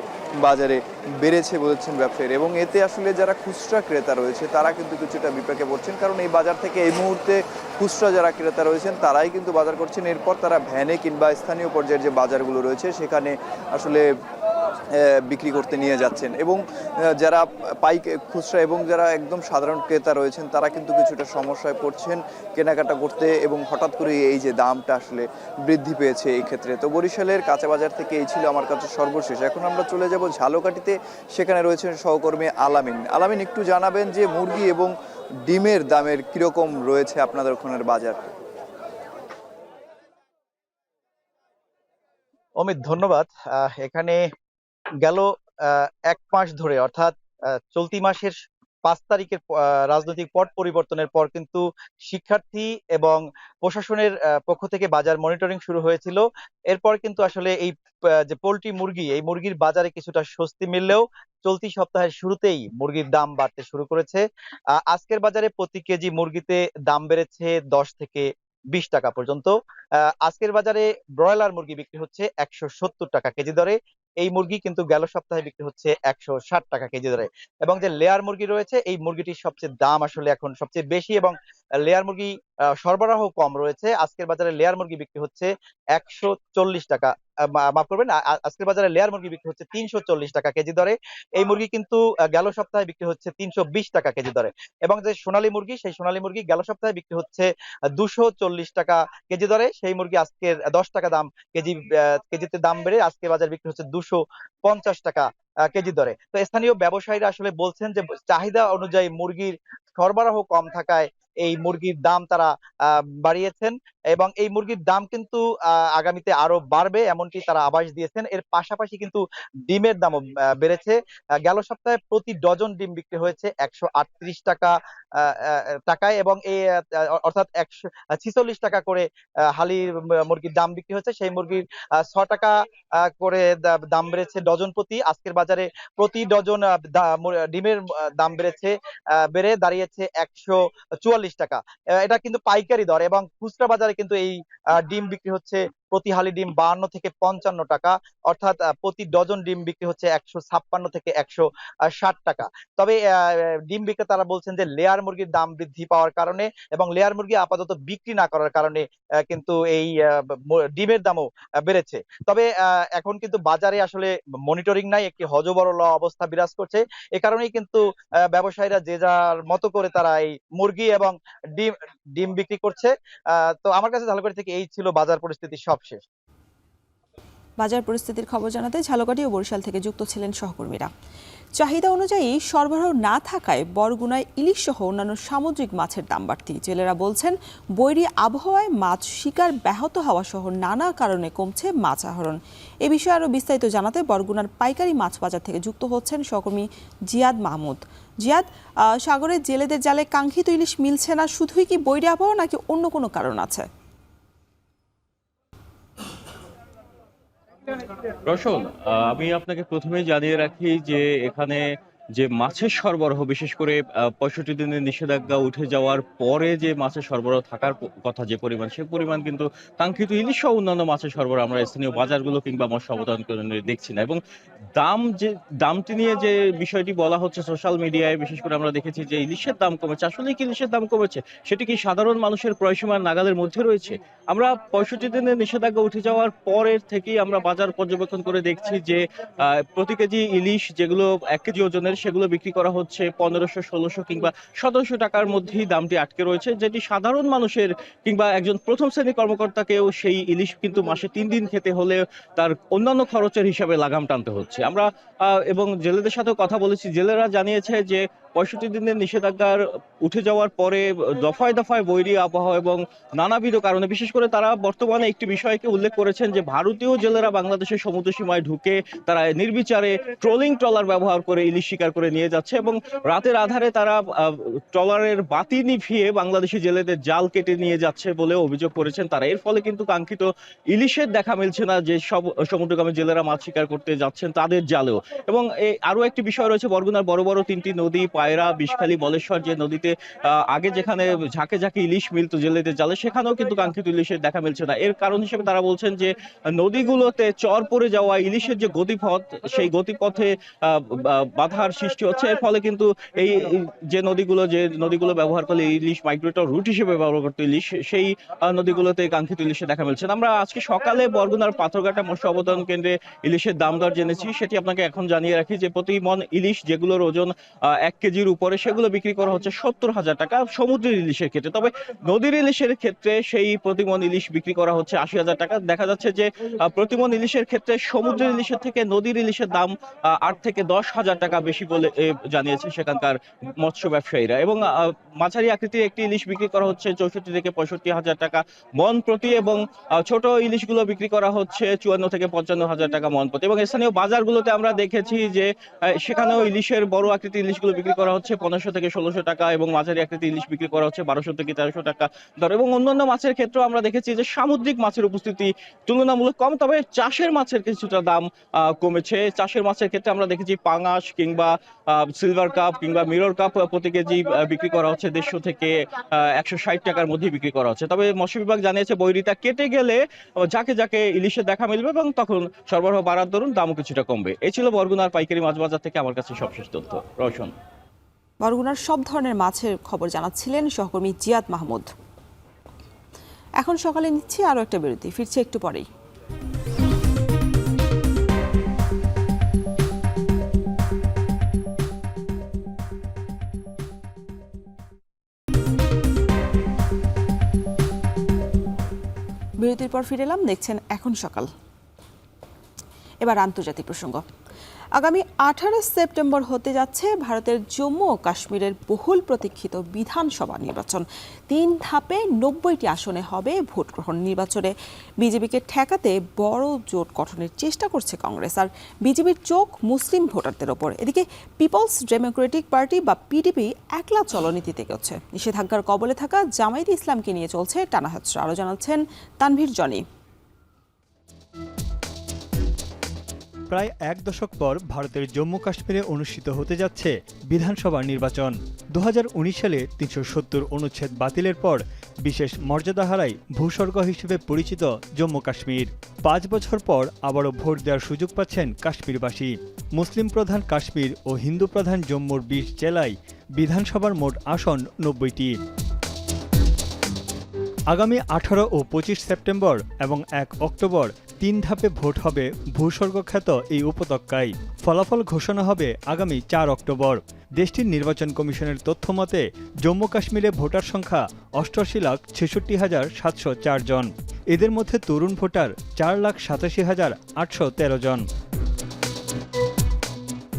বাজারে বেড়েছে বলেছেন ব্যবসায়ীরা। এবং এতে আসলে যারা খুচরা ক্রেতা রয়েছে তারা কিন্তু কিছুটা বিপাকে পড়ছেন, কারণ এই বাজার থেকে এই মুহূর্তে খুচরা যারা ক্রেতা রয়েছেন তারাই কিন্তু বাজার করছেন, এরপর তারা ভ্যানে কিংবা স্থানীয় পর্যায়ের যে বাজারগুলো রয়েছে সেখানে আসলে বিক্রি করতে নিয়ে যাচ্ছেন। এবং যারা খুচরা এবং যারা একদম সাধারণ ক্রেতা রয়েছেন তারা কিন্তু কিছুটা সমস্যায় পড়ছেন কেনাকাটা করতে, এবং হঠাৎ করে এই যে দামটা আসলে বৃদ্ধি পেয়েছে এই ক্ষেত্রে। তো বরিশালের কাঁচা বাজার থেকে এই ছিল আমার কাছে সর্বশেষ। এখন আমরা চলে যাব ঝালকাঠিতে, সেখানে রয়েছেন সহকর্মী আলামিন। আলামিন, একটু জানাবেন যে মুরগি এবং ডিমের দামের কিরকম রয়েছে আপনাদের ওখানের বাজার? অমিত, ধন্যবাদ। এখানে গেল 1 মাস ধরে, অর্থাৎ চলতি মাসের 5 তারিখের রাজনৈতিক পট পরিবর্তনের পর কিন্তু শিক্ষার্থী এবং প্রশাসনের পক্ষ থেকে বাজার মনিটরিং শুরু হয়েছিল। এরপর কিন্তু আসলে এই যে পোল্ট্রি মুরগি, এই মুরগির বাজারে কিছুটা স্বস্তি মিললেও চলতি সপ্তাহের শুরুতেই মুরগির দাম বাড়তে শুরু করেছে। আজকের বাজারে প্রতি কেজি মুরগিতে দাম বেড়েছে 10 থেকে 20 টাকা পর্যন্ত। আজকের বাজারে ব্রয়লার মুরগি বিক্রি হচ্ছে 170 টাকা কেজি দরে। এই মুরগি কিন্তু গেল সপ্তাহে বিক্রি হচ্ছে 160 টাকা কেজি দরে। এবং যে লেয়ার মুরগি রয়েছে, এই মুরগিটির সবচেয়ে দাম আসলে এখন সবচেয়ে বেশি এবং লেয়ার মুরগি সরবরাহ কম রয়েছে। আজকের বাজারে লেয়ার মুরগি বিক্রি হচ্ছে 140 টাকা, মাফ করবেন, আজকের বাজারে লেয়ার মুরগি বিক্রি হচ্ছে 340 টাকা কেজি দরে। এই মুরগি কিন্তু গেল সপ্তাহে বিক্রি হচ্ছে 320 টাকা কেজি দরে। এবং যে সোনালী মুরগি, সেই সোনালী মুরগি গেল সপ্তাহে বিক্রি হচ্ছে 240 টাকা কেজি দরে। সেই মুরগি আজকের 10 টাকা দাম কেজিতে দাম বেড়ে আজকে বাজার বিক্রি হচ্ছে 250 টাকা কেজি দরে। তো স্থানীয় ব্যবসায়ীরা আসলে বলছেন যে চাহিদা অনুযায়ী মুরগির সরবরাহ কম থাকায় এই মুরগির দাম তারা বাড়িয়েছেন এবং এই মুরগির দাম কিন্তু আগামীতে আরো বাড়বে এমনটি তারা আভাস দিয়েছেন। এর পাশাপাশি কিন্তু ডিমের দামও বেড়েছে। গেল সপ্তাহে প্রতি ডজন ডিম বিক্রি হয়েছে 138 টাকায় এবং এই অর্থাৎ 146 টাকা করে হালির মুরগির দাম বিক্রি হচ্ছে। সেই মুরগির 6 টাকা করে দাম বেড়েছে ডজন প্রতি। আজকের বাজারে প্রতি ডজন ডিমের দাম বেড়ে দাঁড়িয়েছে 144 টাকা। এটা কিন্তু পাইকারি দর এবং খুচরা বাজারে কিন্তু এই ডিম বিক্রি হচ্ছে প্রতি হালি ডিম 52 থেকে 55 টাকা, অর্থাৎ প্রতি ডজন ডিম বিক্রি হচ্ছে 156 থেকে 160 টাকা। তবে ডিম বিক্রেতারা বলছেন যে লেয়ার মুরগির দাম বৃদ্ধি পাওয়ার কারণে এবং লেয়ার মুরগি আপাতত বিক্রি না করার কারণে কিন্তু এই ডিমের দামও বেড়েছে। তবে এখন কিন্তু বাজারে আসলে মনিটরিং নাই, একটি হযবরল অবস্থা বিরাজ করছে। এ কারণেই কিন্তু ব্যবসায়ীরা যে যার মতো করে তারা এই মুরগি এবং ডিম বিক্রি করছে। তো আমার কাছে ঝালকাঠি থেকে এই ছিল বাজার পরিস্থিতি সবশেষ। বাজার পরিস্থিতির খবর জানাতে ঝালকাঠি ও বরিশাল থেকে যুক্ত ছিলেন সহকর্মীরা। চাহিদা অনুযায়ী সরবরাহ না থাকায় বরগুনায় ইলিশ সহ অন্যান্য সামুদ্রিক মাছের দাম বাড়তি। জেলেরা বলছেন বৈরী আবহাওয়ায় মাছ শিকার ব্যাহত হওয়া সহ নানা কারণে কমছে মাছ আহরণ। এ বিষয়ে আরো বিস্তারিত জানাতে বরগুনার পাইকারি মাছ বাজার থেকে যুক্ত হচ্ছেন সহকর্মী জিয়াদ মাহমুদ। জিয়াদ, সাগরের জেলেদের জালে কাঙ্ক্ষিত ইলিশ মিলছে না, শুধুই কি বৈরী আবহাওয়া নাকি অন্য কোনো কারণ আছে? রসল, আমি আপনাকে প্রথমেই জানিয়ে রাখি যে এখানে যে মাছের সরবরাহ, বিশেষ করে 65 দিনের নিষেধাজ্ঞা উঠে যাওয়ার পরে যে মাছের সরবরাহ থাকার কথা যে পরিমাণ, সে পরিমাণ কিন্তু কাঙ্ক্ষিত ইলিশ সহ অন্যান্য মাছের সরবরাহ আমরা স্থানীয় বাজারগুলো কিংবা মৎস্য অবতারণ কেন্দ্রে দেখছি না। এবং দামটি নিয়ে যে বিষয়টি বলা হচ্ছে সোশ্যাল মিডিয়ায়, বিশেষ করে আমরা দেখেছি যে ইলিশের দাম কমেছে। আসলে কি ইলিশের দাম কমেছে? সেটি কি সাধারণ মানুষের ক্রয়সীমার নাগালের মধ্যে রয়েছে? আমরা 65 দিনের নিষেধাজ্ঞা উঠে যাওয়ার পরের থেকেই আমরা বাজার পর্যবেক্ষণ করে দেখছি যে প্রতি কেজি ইলিশ যেগুলো 1 কেজি ওজনের, সেগুলো বিক্রি করা হচ্ছে 1500, 1600 কিংবা 1700 টাকার মধ্যেই দামটি আটকে রয়েছে, যেটি সাধারণ মানুষের কিংবা একজন প্রথম শ্রেণীর কর্মকর্তাকেও সেই ইলিশ কিন্তু মাসে 3 দিন খেতে হলে তার অন্যান্য খরচের হিসাবে লাগাম টানতে হচ্ছে। আমরা এবং জেলেদের সাথেও কথা বলেছি, জেলেরা জানিয়েছে যে 65 দিনের নিষেধাজ্ঞার উঠে যাওয়ার পরে দফায় দফায় বৈরী আবহাওয়া এবং নানাবিধ কারণে, বিশেষ করে তারা বর্তমানে একটি বিষয়কে উল্লেখ করেছেন যে ভারতীয় জেলেরা বাংলাদেশের সমুদ্র সীমায় ঢুকে তারা নির্বিচারে ট্রলিং ট্রলার ব্যবহার করে ইলিশ শিকার করে নিয়ে যাচ্ছে এবং রাতের আধারে তারা ট্রলারের বাতি নিভিয়ে বাংলাদেশি জেলেদের জাল কেটে নিয়ে যাচ্ছে বলে অভিযোগ করেছেন তারা। এর ফলে কিন্তু কাঙ্ক্ষিত ইলিশের দেখা মিলছে না যে সব সমুদ্রগামী জেলেরা মাছ শিকার করতে যাচ্ছেন তাদের জালেও। এবং আরো একটি বিষয় রয়েছে, বরগুনার বড় বড় 3টি নদী, পায়রা, বিষখালী, বলেশ্বর, যে নদীতে আগে যেখানে ঝাঁকে ঝাঁকে ইলিশ মিলতো জেলেদের জালে, সেখানেও কিন্তু কাঙ্ক্ষিত ইলিশের দেখা মিলছে না। এর কারণ হিসেবে তারা বলছেন যে নদীগুলোতে চর পড়ে যাওয়া ইলিশের যে গতিপথ, সেই গতিপথে বাধার সৃষ্টি হচ্ছে। এর ফলে কিন্তু এই যে নদীগুলো ব্যবহার করলে ইলিশ মাইগ্রেটর রুট হিসেবে ব্যবহার করতে ইলিশ, সেই নদীগুলোতে কাঙ্ক্ষিত ইলিশের দেখা মিলছে না। আমরা আজকে সকালে বরগুনার পাথরঘাটা মৎস্য অবতারণ কেন্দ্রে ইলিশের দাম দর জেনেছি, সেটি আপনাকে এখন জানিয়ে রাখি যে প্রতি মন ইলিশ যেগুলোর ওজন 1 কেজির উপরে, সেগুলো বিক্রি করা হচ্ছে 70,000 টাকা সমুদ্রের ইলিশের ক্ষেত্রে। তবে নদীর ইলিশের ক্ষেত্রে সেই প্রতি মন ইলিশ বিক্রি করা হচ্ছে 80,000 টাকা। দেখা যাচ্ছে যে প্রতি মন ইলিশের ক্ষেত্রে সমুদ্রের ইলিশের থেকে নদীর ইলিশের দাম 8 থেকে 10,000 টাকা বেশি বলে জানিয়েছে সেখানকার মৎস্য ব্যবসায়ীরা। এবং মাঝারি আকৃতির একটি ইলিশ বিক্রি করা হচ্ছে 64 থেকে 65,000 টাকা মন প্রতি এবং ছোট ইলিশগুলো বিক্রি করা হচ্ছে 54 থেকে 55,000 টাকা মন প্রতি। এবং স্থানীয় বাজারগুলোতে আমরা দেখেছি যে সেখানেও ইলিশের বড় আকৃতির ইলিশগুলো বিক্রি করা হচ্ছে 1500 থেকে 1600 টাকা এবং মাঝারি আকৃতি ইলিশ বিক্রি করা হচ্ছে 1200 থেকে 1300 টাকা দর। এবং অন্যান্য মাছের ক্ষেত্রেও আমরা দেখেছি যে সামুদ্রিক মাছের উপস্থিতি তুলনামূলক কম, তবে চাষের মাছের কিছুটা দাম কমেছে। চাষের মাছের ক্ষেত্রে আমরা দেখেছি পাঙাশ কিংবা সিলভার কাপ কিংবা মিরর কাপ প্রতি কেজি বিক্রি করা হচ্ছে 150 থেকে 160 টাকার মধ্যে বিক্রি করা হচ্ছে। তবে মৎস্য বিভাগ জানিয়েছে বৈরিতা কেটে গেলে যাকে যাকে ইলিশের দেখা মিলবে এবং তখন সরবরাহ বাড়ার দরুন দামও কিছুটা কমবে। এই ছিল বরগুনার পাইকারি মাছ বাজার থেকে আমার কাছে সবশেষ তথ্য। রওশন। বরগুনার সব ধরনের মাছের খবর জানাচ্ছিলেন সহকর্মী জিয়াদ মাহমুদ। এখন সকালে নিচ্ছি আরো একটা বিরতি, ফিরছে একটু পরেই। বিরতির পর ফিরে এলাম, দেখছেন এখন সকাল। এবার আন্তর্জাতিক প্রসঙ্গ। আগামী 18 সেপ্টেম্বর হতে যাচ্ছে ভারতের জম্মু ও কাশ্মীরের বহুল প্রতীক্ষিত বিধানসভা নির্বাচন। 3 ধাপে 90টি আসনে হবে ভোট গ্রহণ। নির্বাচনে বিজেপিকে ঠেকাতে বড় জোট গঠনের চেষ্টা করছে কংগ্রেস, আর বিজেপির চোখ মুসলিম ভোটারদের ওপর। এদিকে পিপলস ডেমোক্রেটিক পার্টি বা পিডিপি একলা চলনীতিতে এগোচ্ছে। নিষেধাজ্ঞার কবলে থাকা জামায়াতে ইসলামকে নিয়ে চলছে টানাহেঁচড়া। আরও জানাচ্ছেন তানভীর জনি। প্রায় 1 দশক পর ভারতের জম্মু কাশ্মীরে অনুষ্ঠিত হতে যাচ্ছে বিধানসভা নির্বাচন। 2019 সালে 370 অনুচ্ছেদ বাতিলের পর বিশেষ মর্যাদা হারায় ভূস্বর্গ হিসেবে পরিচিত জম্মু কাশ্মীর। 5 বছর পর আবারও ভোট দেওয়ার সুযোগ পাচ্ছেন কাশ্মীরবাসী। মুসলিম প্রধান কাশ্মীর ও হিন্দু প্রধান জম্মুর 20 জেলায় বিধানসভার মোট আসন 90টি। আগামী 18 ও 25 সেপ্টেম্বর এবং 1 অক্টোবর 3 ধাপে ভোট হবে ভূস্বর্গ খ্যাত এই উপত্যকায়। ফলাফল ঘোষণা হবে আগামী 4 অক্টোবর। দেশটির নির্বাচন কমিশনের তথ্য মতে জম্মু কাশ্মীরে ভোটার সংখ্যা 88,66,704 জন। এদের মধ্যে তরুণ ভোটার 4,87,813 জন।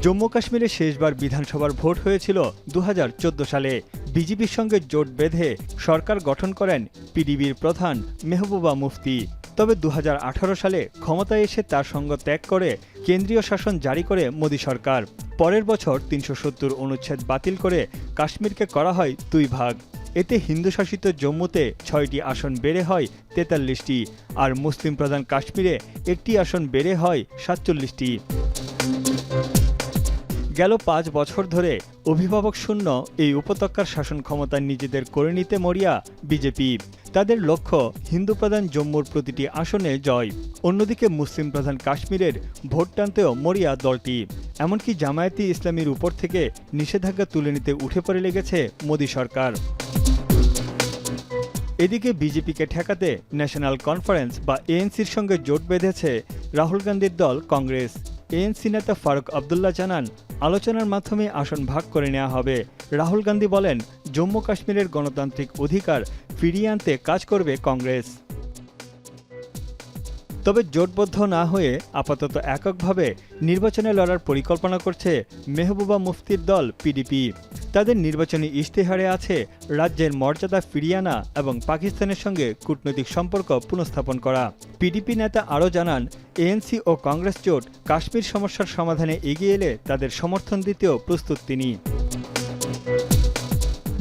জম্মু কাশ্মীরে শেষবার বিধানসভার ভোট হয়েছিল 2014 সালে। বিজেপির সঙ্গে জোট বেঁধে সরকার গঠন করেন পিডিবির প্রধান মেহবুবা মুফতি। তবে 2018 সালে ক্ষমতায় এসে তার সঙ্গ ত্যাগ করে কেন্দ্রীয় শাসন জারি করে মোদী সরকার। পরের বছর 370 অনুচ্ছেদ বাতিল করে কাশ্মীরকে করা হয় 2 ভাগ। এতে হিন্দু শাসিত জম্মুতে 6টি আসন বেড়ে হয় 43টি, আর মুসলিম প্রধান কাশ্মীরে 1টি আসন বেড়ে হয় 47টি। গেল 5 বছর ধরে অভিভাবক শূন্য এই উপত্যকার শাসন ক্ষমতা নিজেদের করে নিতে মরিয়া বিজেপি। তাদের লক্ষ্য হিন্দু প্রধান জম্মুর প্রতিটি আসনে জয়। অন্যদিকে মুসলিম প্রধান কাশ্মীরের ভোট টানতেও মরিয়া দলটি। এমনকি জামায়াতে ইসলামীর উপর থেকে নিষেধাজ্ঞা তুলে নিতে উঠে পড়ে লেগেছে মোদী সরকার। এদিকে বিজেপিকে ঠেকাতে ন্যাশনাল কনফারেন্স বা এএনসির সঙ্গে জোট বেঁধেছে রাহুল গান্ধীর দল কংগ্রেস। এএনসি নেতা ফারুক আবদুল্লাহ জানান, আলোচনার মাধ্যমে আসন ভাগ করে নেওয়া হবে। রাহুল গান্ধী বলেন, জম্মু কাশ্মীরের গণতান্ত্রিক অধিকার ফিরিয়ে আনতে কাজ করবে কংগ্রেস। তবে জোটবদ্ধ না হয়ে আপাতত এককভাবে নির্বাচনে লড়ার পরিকল্পনা করছে মেহবুবা মুফতির দল পিডিপি। তাদের নির্বাচনী ইশতেহারে আছে রাজ্যের মর্যাদা ফিরিয়ে আনা এবং পাকিস্তানের সঙ্গে কূটনৈতিক সম্পর্ক পুনঃস্থাপন করা। পিডিপি নেতা আরও জানান, এএনসি ও কংগ্রেস জোট কাশ্মীর সমস্যার সমাধানে এগিয়ে এলে তাদের সমর্থন দিতেও প্রস্তুত তিনি।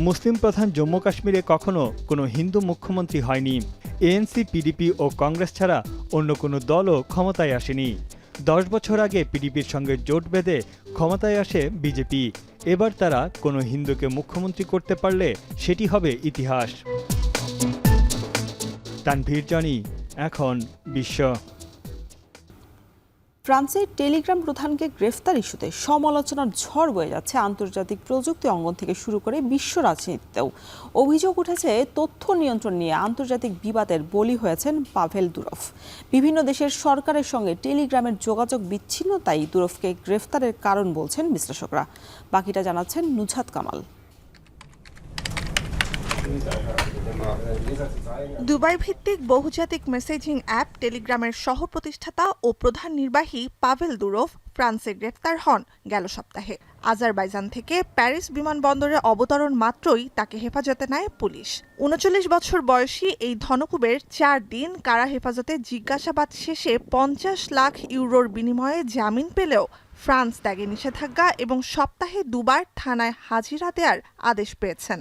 মুসলিম প্রধান জম্মু কাশ্মীরে কখনো কোনো হিন্দু মুখ্যমন্ত্রী হয়নি। এএনসি, পিডিপি ও কংগ্রেস ছাড়া অন্য কোনো দলও ক্ষমতায় আসেনি। 10 বছর আগে পিডিপির সঙ্গে জোট বেঁধে ক্ষমতায় আসে বিজেপি। এবার তারা কোনো হিন্দুকে মুখ্যমন্ত্রী করতে পারলে সেটি হবে ইতিহাস। তানভীর জনি, এখন বিশ্ব। ফ্রান্সের টেলিগ্রাম প্রধানকে গ্রেফতার ইস্যুতে সমালোচনার ঝড় বয়ে যাচ্ছে আন্তর্জাতিক প্রযুক্তি অঙ্গন থেকে শুরু করে বিশ্ব রাজনীতিতেও। অভিযোগ উঠেছে তথ্য নিয়ন্ত্রণ নিয়ে আন্তর্জাতিক বিবাদের বলি হয়েছেন পাভেল দুরভ। বিভিন্ন দেশের সরকারের সঙ্গে টেলিগ্রামের যোগাযোগ বিচ্ছিন্নতাই দুরভকে গ্রেফতারের কারণ বলছেন বিশ্লেষকরা। বাকিটা জানাচ্ছেন নুজহাত কামাল। দুবাই ভিত্তিক বহুজাতিক মেসেজিং অ্যাপ টেলিগ্রামের সহ প্রতিষ্ঠাতা ও প্রধান নির্বাহী পাভেল দুরভ ফ্রান্সে গ্রেফতার হন গেল সপ্তাহে। আজারবাইজান থেকে প্যারিস বিমানবন্দরে অবতরণ মাত্রই তাকে হেফাজতে নেয় পুলিশ। ৩৯ বছর বয়সী এই ধনকুবের ৪ দিন কারা হেফাজতে জিজ্ঞাসাবাদ শেষে ৫০ লাখ ইউরোর বিনিময়ে জামিন পেলেও ফ্রান্স ত্যাগে নিষেধাজ্ঞা এবং সপ্তাহে ২ বার থানায় হাজিরা দেওয়ার আদেশ পেয়েছেন।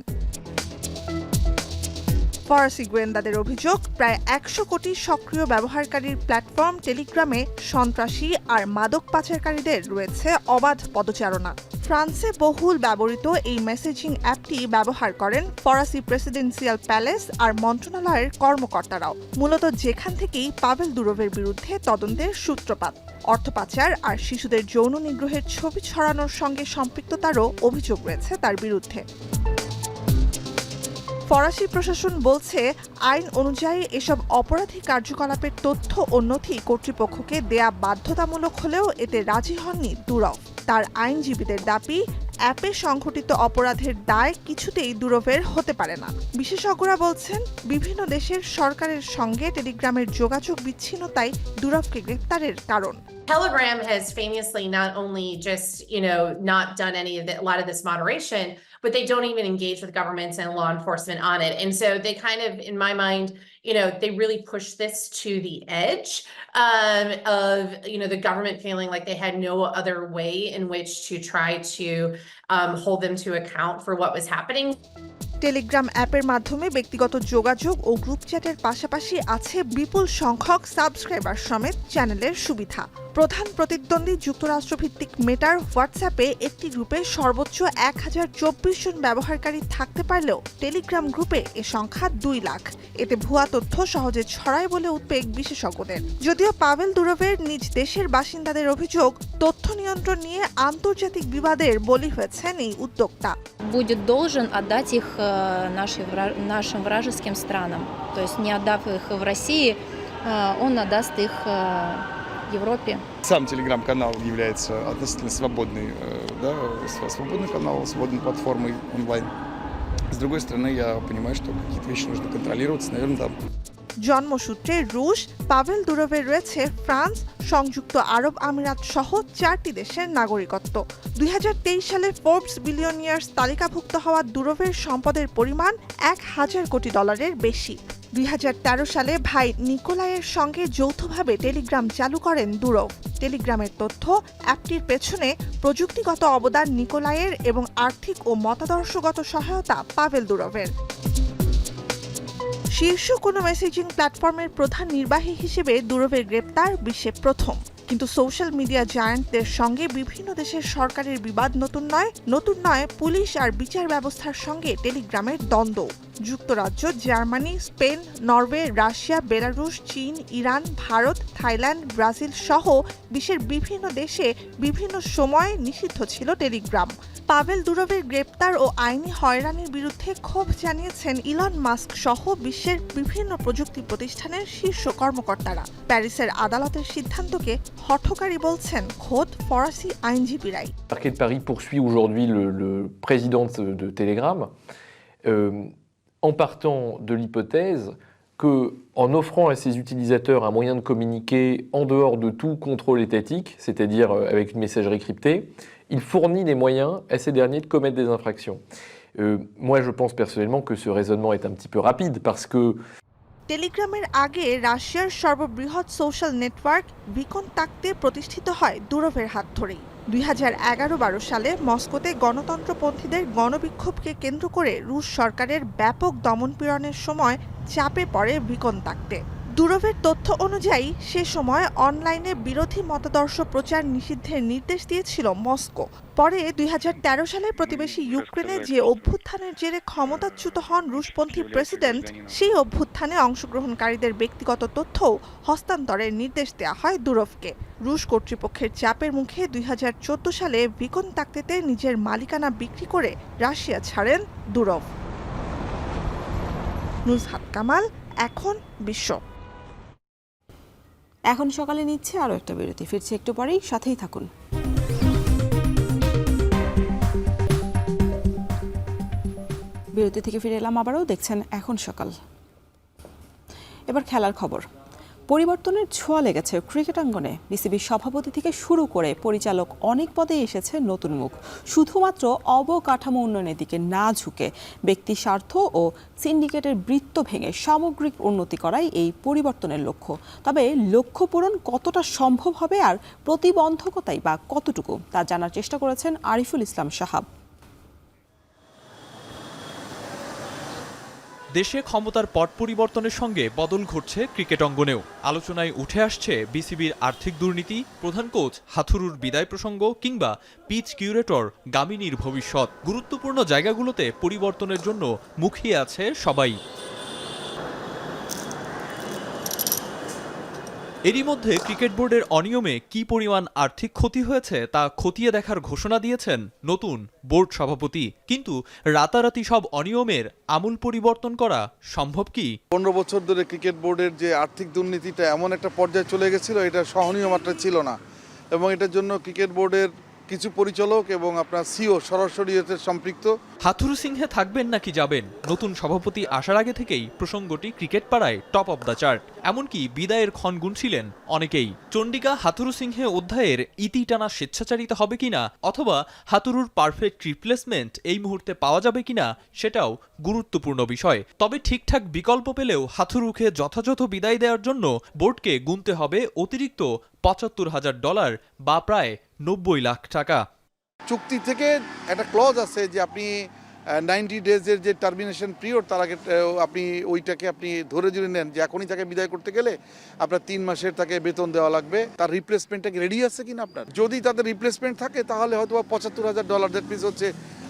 ফরাসি গোয়েন্দাদের অভিযোগ, প্রায় ১০০ কোটি সক্রিয় ব্যবহারকারীর প্ল্যাটফর্ম টেলিগ্রামে সন্ত্রাসী আর মাদক পাচারকারীদের রয়েছে অবাধ পদচারণা। ফ্রান্সে বহুল ব্যবহৃত এই মেসেজিং অ্যাপটি ব্যবহার করেন ফরাসি প্রেসিডেন্সিয়াল প্যালেস আর মন্ত্রণালয়ের কর্মকর্তারাও, মূলত যেখান থেকেই পাভেল দুরভের বিরুদ্ধে তদন্তের সূত্রপাত। অর্থ পাচার আর শিশুদের যৌন নিগ্রহের ছবি ছড়ানোর সঙ্গে সম্পৃক্ততারও অভিযোগ রয়েছে তার বিরুদ্ধে। ফরাসি প্রশাসন বলছে, আইন অনুযায়ী এসব অপরাধী কার্যকলাপের তথ্য ও নথি কর্তৃপক্ষকে দেয়া বাধ্যতামূলক হলেও এতে রাজি হননি দুরভ। তার আইনজীবীদের দাবি, অ্যাপে সংঘটিত অপরাধের দায় কিছুতেই দুরভের হতে পারে না। বিশেষজ্ঞরা বলছেন, বিভিন্ন দেশের সরকারের সঙ্গে টেলিগ্রামের যোগাযোগ বিচ্ছিন্নতাই দুরভকে গ্রেফতারের কারণ। Telegram has famously not only just, not done a lot of this moderation, but they don't even engage with governments and law enforcement on it. And so they kind of, in my mind, they really push this to the edge of, the government feeling like they had no other way in which to try to hold them to account for what was happening. Telegram অ্যাপের মাধ্যমে ব্যক্তিগত যোগাযোগ ও group চ্যাটের পাশাপাশি আছে বিপুল সংখ্যক subscriber সমেত চ্যানেলের সুবিধা। প্রধান প্রতিদ্বন্দ্বী যুক্তরাষ্ট্রভিত্তিক মেটার হোয়াটসঅ্যাপে একটি গ্রুপে সর্বোচ্চ ১০২৪ জন ব্যবহারকারী থাকতে পারলেও টেলিগ্রাম গ্রুপে এ সংখ্যা ২ লাখ। এতে ভুয়া তথ্য সহজে ছড়ায় বলে উদ্বেগ বিশেষজ্ঞদের। যদিও পাভেল দুরভের নিজ দেশের বাসিন্দাদের অভিযোগ, তথ্য নিয়ন্ত্রণ নিয়ে আন্তর্জাতিক বিবাদের বলি হয়েছেন এই উদ্যোক্তা। Будет должен отдать их нашим вражеским странам. То есть не отдав их в России, он отдаст их Европе. Сам телеграм-канал является относительно свободный канал, свободной платформой онлайн. С другой стороны, я понимаю, что какие-то вещи нужно контролироваться, наверное, там. জন্মসূত্রে রুশ, পাভেল দুরভের রয়েছে ফ্রান্স, সংযুক্ত আরব আমিরাত সহ 4টি দেশের নাগরিকত্ব। 2023 সালে ফোর্বস বিলিয়নিয়ার্স তালিকাভুক্ত হওয়া দুরভের সম্পদের পরিমাণ $1,000 কোটি বেশি। 2013 সালে ভাই নিকোলাইয়ের সঙ্গে যৌথভাবে টেলিগ্রাম চালু করেন দুরভ। টেলিগ্রামের তথ্য, অ্যাপটির পেছনে প্রযুক্তিগত অবদান নিকোলাইয়ের এবং আর্থিক ও মতাদর্শগত সহায়তা পাভেল দুরভের। শীর্ষ কোনো মেসেজিং প্ল্যাটফর্মের প্রধান নির্বাহী হিসেবে দুরভের গ্রেপ্তার বিশ্বে প্রথম। কিন্তু সোশ্যাল মিডিয়া জায়ান্টদের সঙ্গে বিভিন্ন দেশের সরকারের বিবাদ নতুন নয় পুলিশ আর বিচার ব্যবস্থার সঙ্গে টেলিগ্রামের দ্বন্দ্ব। যুক্তরাজ্য, Germany, Spain, Norway, Russia, Belarus, চীন, ইরান, ভারত, থাইল্যান্ড, ব্রাজিল সহ বিশ্বের বিভিন্ন দেশে বিভিন্ন সময়ে নিষিদ্ধ ছিল টেলিগ্রাম। পাভেল দুরভের গ্রেপ্তার ও আইনি হয়রানির বিরুদ্ধে ক্ষোভ জানিয়েছেন ইলন মাস্ক সহ বিশ্বের বিভিন্ন প্রযুক্তি প্রতিষ্ঠানের শীর্ষ কর্মকর্তারা। প্যারিসের আদালতের সিদ্ধান্তকে হঠকারী বলছেন খোদ ফরাসি আইনজীবীরাই। Le parquet de Paris poursuit aujourd'hui le président de Telegram en partant de l'hypothèse que, en offrant à ses utilisateurs un moyen de communiquer en dehors de tout contrôle étatique, c'est-à-dire avec une messagerie cryptée, il fournit les moyens à ces derniers de commettre des infractions. Moi, je pense personnellement que ce raisonnement est un petit peu rapide parce que টেলিগ্রামের আগে রাশিয়ার সর্ববৃহৎ social network ভিকনটাক্তে প্রতিষ্ঠিত হয় দুরভের হাত ধরেই। 2011-12 সালে মস্কোতে গণতন্ত্রপন্থীদের গণবিক্ষোভকে কেন্দ্র করে রুশ সরকারের ব্যাপক দমনপীড়নের সময় চাপে পড়ে ভিকনটাক্তে। দুরভের তথ্য অনুযায়ী সে সময় অনলাইনে বিরোধী মতাদর্শ প্রচার নিষিদ্ধের নির্দেশ দিয়েছিল মস্কো। পরে 2013 সালে প্রতিবেশী ইউক্রেনে যে অভ্যুত্থানের জেরে ক্ষমতাচ্যুত হন রুশপন্থী প্রেসিডেন্ট, সেই অভ্যুত্থানে অংশগ্রহণকারীদের ব্যক্তিগত তথ্যও হস্তান্তরের নির্দেশ দেওয়া হয় দুরভকে। রুশ কর্তৃপক্ষের চাপের মুখে 2014 সালে ভিকনটাক্তেতে নিজের মালিকানা বিক্রি করে রাশিয়া ছাড়েন দুরভ। নুজহাত কামাল, এখন বিশ্ব। এখন সকালে নিচ্ছে আরও একটা বিরতি, ফিরছে একটু পরেই, সাথেই থাকুন। বিরতি থেকে ফিরে এলাম আবারও, দেখছেন এখন সকাল। এবার খেলার খবর। পরিবর্তনের ছোঁয়া লেগেছে ক্রিকেটাঙ্গনে। বিসিবির সভাপতি থেকে শুরু করে পরিচালক অনেক পদে এসেছে নতুন মুখ। শুধুমাত্র অবকাঠামো উন্নয়নের দিকে না ঝুঁকে ব্যক্তি স্বার্থ ও সিন্ডিকেটের বৃত্ত ভেঙে সামগ্রিক উন্নতি করাই এই পরিবর্তনের লক্ষ্য। তবে লক্ষ্য পূরণ কতটা সম্ভব হবে আর প্রতিবন্ধকতাই বা কতটুকু, তা জানার চেষ্টা করেছেন আরিফুল ইসলাম সাহাব। দেশে ক্ষমতার পট পরিবর্তনের সঙ্গে বদল ঘটছে ক্রিকেট অঙ্গনেও। আলোচনায় উঠে আসছে বিসিবির আর্থিক দুর্নীতি, প্রধান কোচ হাথুরুর বিদায় প্রসঙ্গ কিংবা পিচ কিউরেটর গামিনীর ভবিষ্যৎ। গুরুত্বপূর্ণ জায়গাগুলোতে পরিবর্তনের জন্য মুখিয়ে আছে সবাই। এরই মধ্যে ক্রিকেট বোর্ডের অনিয়মে কি পরিমাণ আর্থিক ক্ষতি হয়েছে তা খতিয়ে দেখার ঘোষণা দিয়েছেন নতুন বোর্ড সভাপতি। কিন্তু রাতারাতি সব অনিয়মের আমূল পরিবর্তন করা সম্ভব কি? 15 বছর ধরে ক্রিকেট বোর্ডের যে আর্থিক দুর্নীতিটা এমন একটা পর্যায়ে চলে গেছিল, এটা সহনীয় মাত্রা ছিল না, এবং এটার জন্য ক্রিকেট বোর্ডের কিছু পরিচালক এবং আপনার সিও সরাসরি এতে সম্পৃক্ত। হাথুরু সিংহে থাকবেন নাকি যাবেন, নতুন সভাপতি আসার আগে থেকেই প্রসঙ্গটি ক্রিকেট পাড়ায় টপ অব দ্য চার্ট। এমনকি বিদায়ের ক্ষণ গুনছিলেন অনেকেই। চন্ডিকা হাথুরু সিংহে অধ্যায়ের ইতি টানা স্বেচ্ছাচারিতা হবে কিনা, অথবা হাথুরুর পারফেক্ট রিপ্লেসমেন্ট এই মুহূর্তে পাওয়া যাবে কিনা, সেটাও গুরুত্বপূর্ণ বিষয়। তবে ঠিকঠাক বিকল্প পেলেও হাথুরুকে যথাযথ বিদায় দেওয়ার জন্য বোর্ডকে গুনতে হবে অতিরিক্ত $৭৫,০০০ বা প্রায় ৯০ লাখ টাকা। চুক্তি থেকে একটা ক্লজ আছে যে আপনি 90 ডেজের যে টার্মিনেশন পিরিয়ড, তার আগে আপনি ওইটাকে আপনি ধরে জুড়ে নেন যে এখনই তাকে বিদায় করতে গেলে আপনার 3 মাসের তাকে বেতন দেওয়া লাগবে। তার রিপ্লেসমেন্টটা কি রেডি আছে কিনা আপনার? যদি তাদের রিপ্লেসমেন্ট থাকে তাহলে হয়তো $৭৫,০০০, দ্যাট মিনস হচ্ছে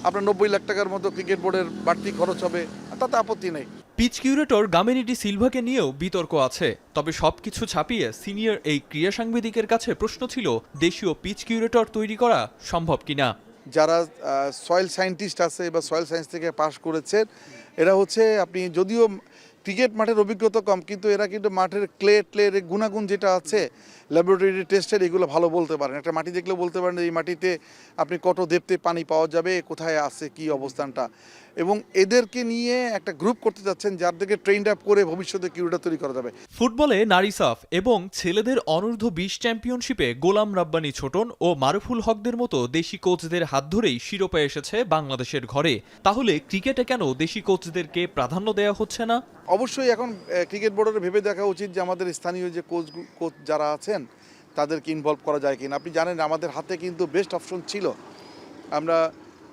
আপনার ৯০ লাখ টাকার মতো ক্রিকেট বোর্ডের বাড়তি খরচ হবে, তাতে আপত্তি নেই। পিচ কিউরেটর গামিনী সিলভাকে নিয়েও বিতর্ক আছে। তবে সবকিছু ছাপিয়ে সিনিয়র এই ক্রীড়া সাংবাদিকের কাছে প্রশ্ন ছিল দেশীয় পিচ কিউরেটর তৈরি করা সম্ভব কিনা। যারা সয়েল সায়েন্টিস্ট আছে বা সয়েল সায়েন্স থেকে পাশ করেছেন, এরা হচ্ছে আপনি যদিও ক্রিকেট মাঠের অভিজ্ঞতা কম, কিন্তু এরা কিন্তু মাঠের ক্লের গুণাগুণ যেটা আছে ল্যাবরেটরি টেস্টের, এগুলো ভালো বলতে পারেন। একটা মাটি দেখলে বলতে পারেন এই মাটিতে আপনি কত ডেপথে পানি পাওয়া যাবে, কোথায় আছে কি অবস্থানটা, এবং এদেরকে নিয়ে একটা গ্রুপ করতে যাচ্ছেন যার দিকে ট্রেন্ড আপ করে ভবিষ্যতে কিউরেটর তৈরি করা যাবে। ফুটবলে নারী সাফ এবং ছেলেদের অনূর্ধ্ব 20 চ্যাম্পিয়নশিপে গোলাম রাব্বানী ছোটন ও মারুফুল হকদের মতো দেশি কোচদের হাত ধরেই শিরোপা এসেছে বাংলাদেশের ঘরে। তাহলে ক্রিকেটে কেন দেশি কোচদেরকে প্রাধান্য দেওয়া হচ্ছে না? অবশ্যই এখন ক্রিকেট বোর্ডের ভেবে দেখা উচিত যে আমাদের স্থানীয় যে কোচ যারা আছেন তাদেরকে ইনভলভ করা যায় কিনা। আপনি জানেন আমাদের হাতে কিন্তু বেস্ট অপশন ছিল। আমরা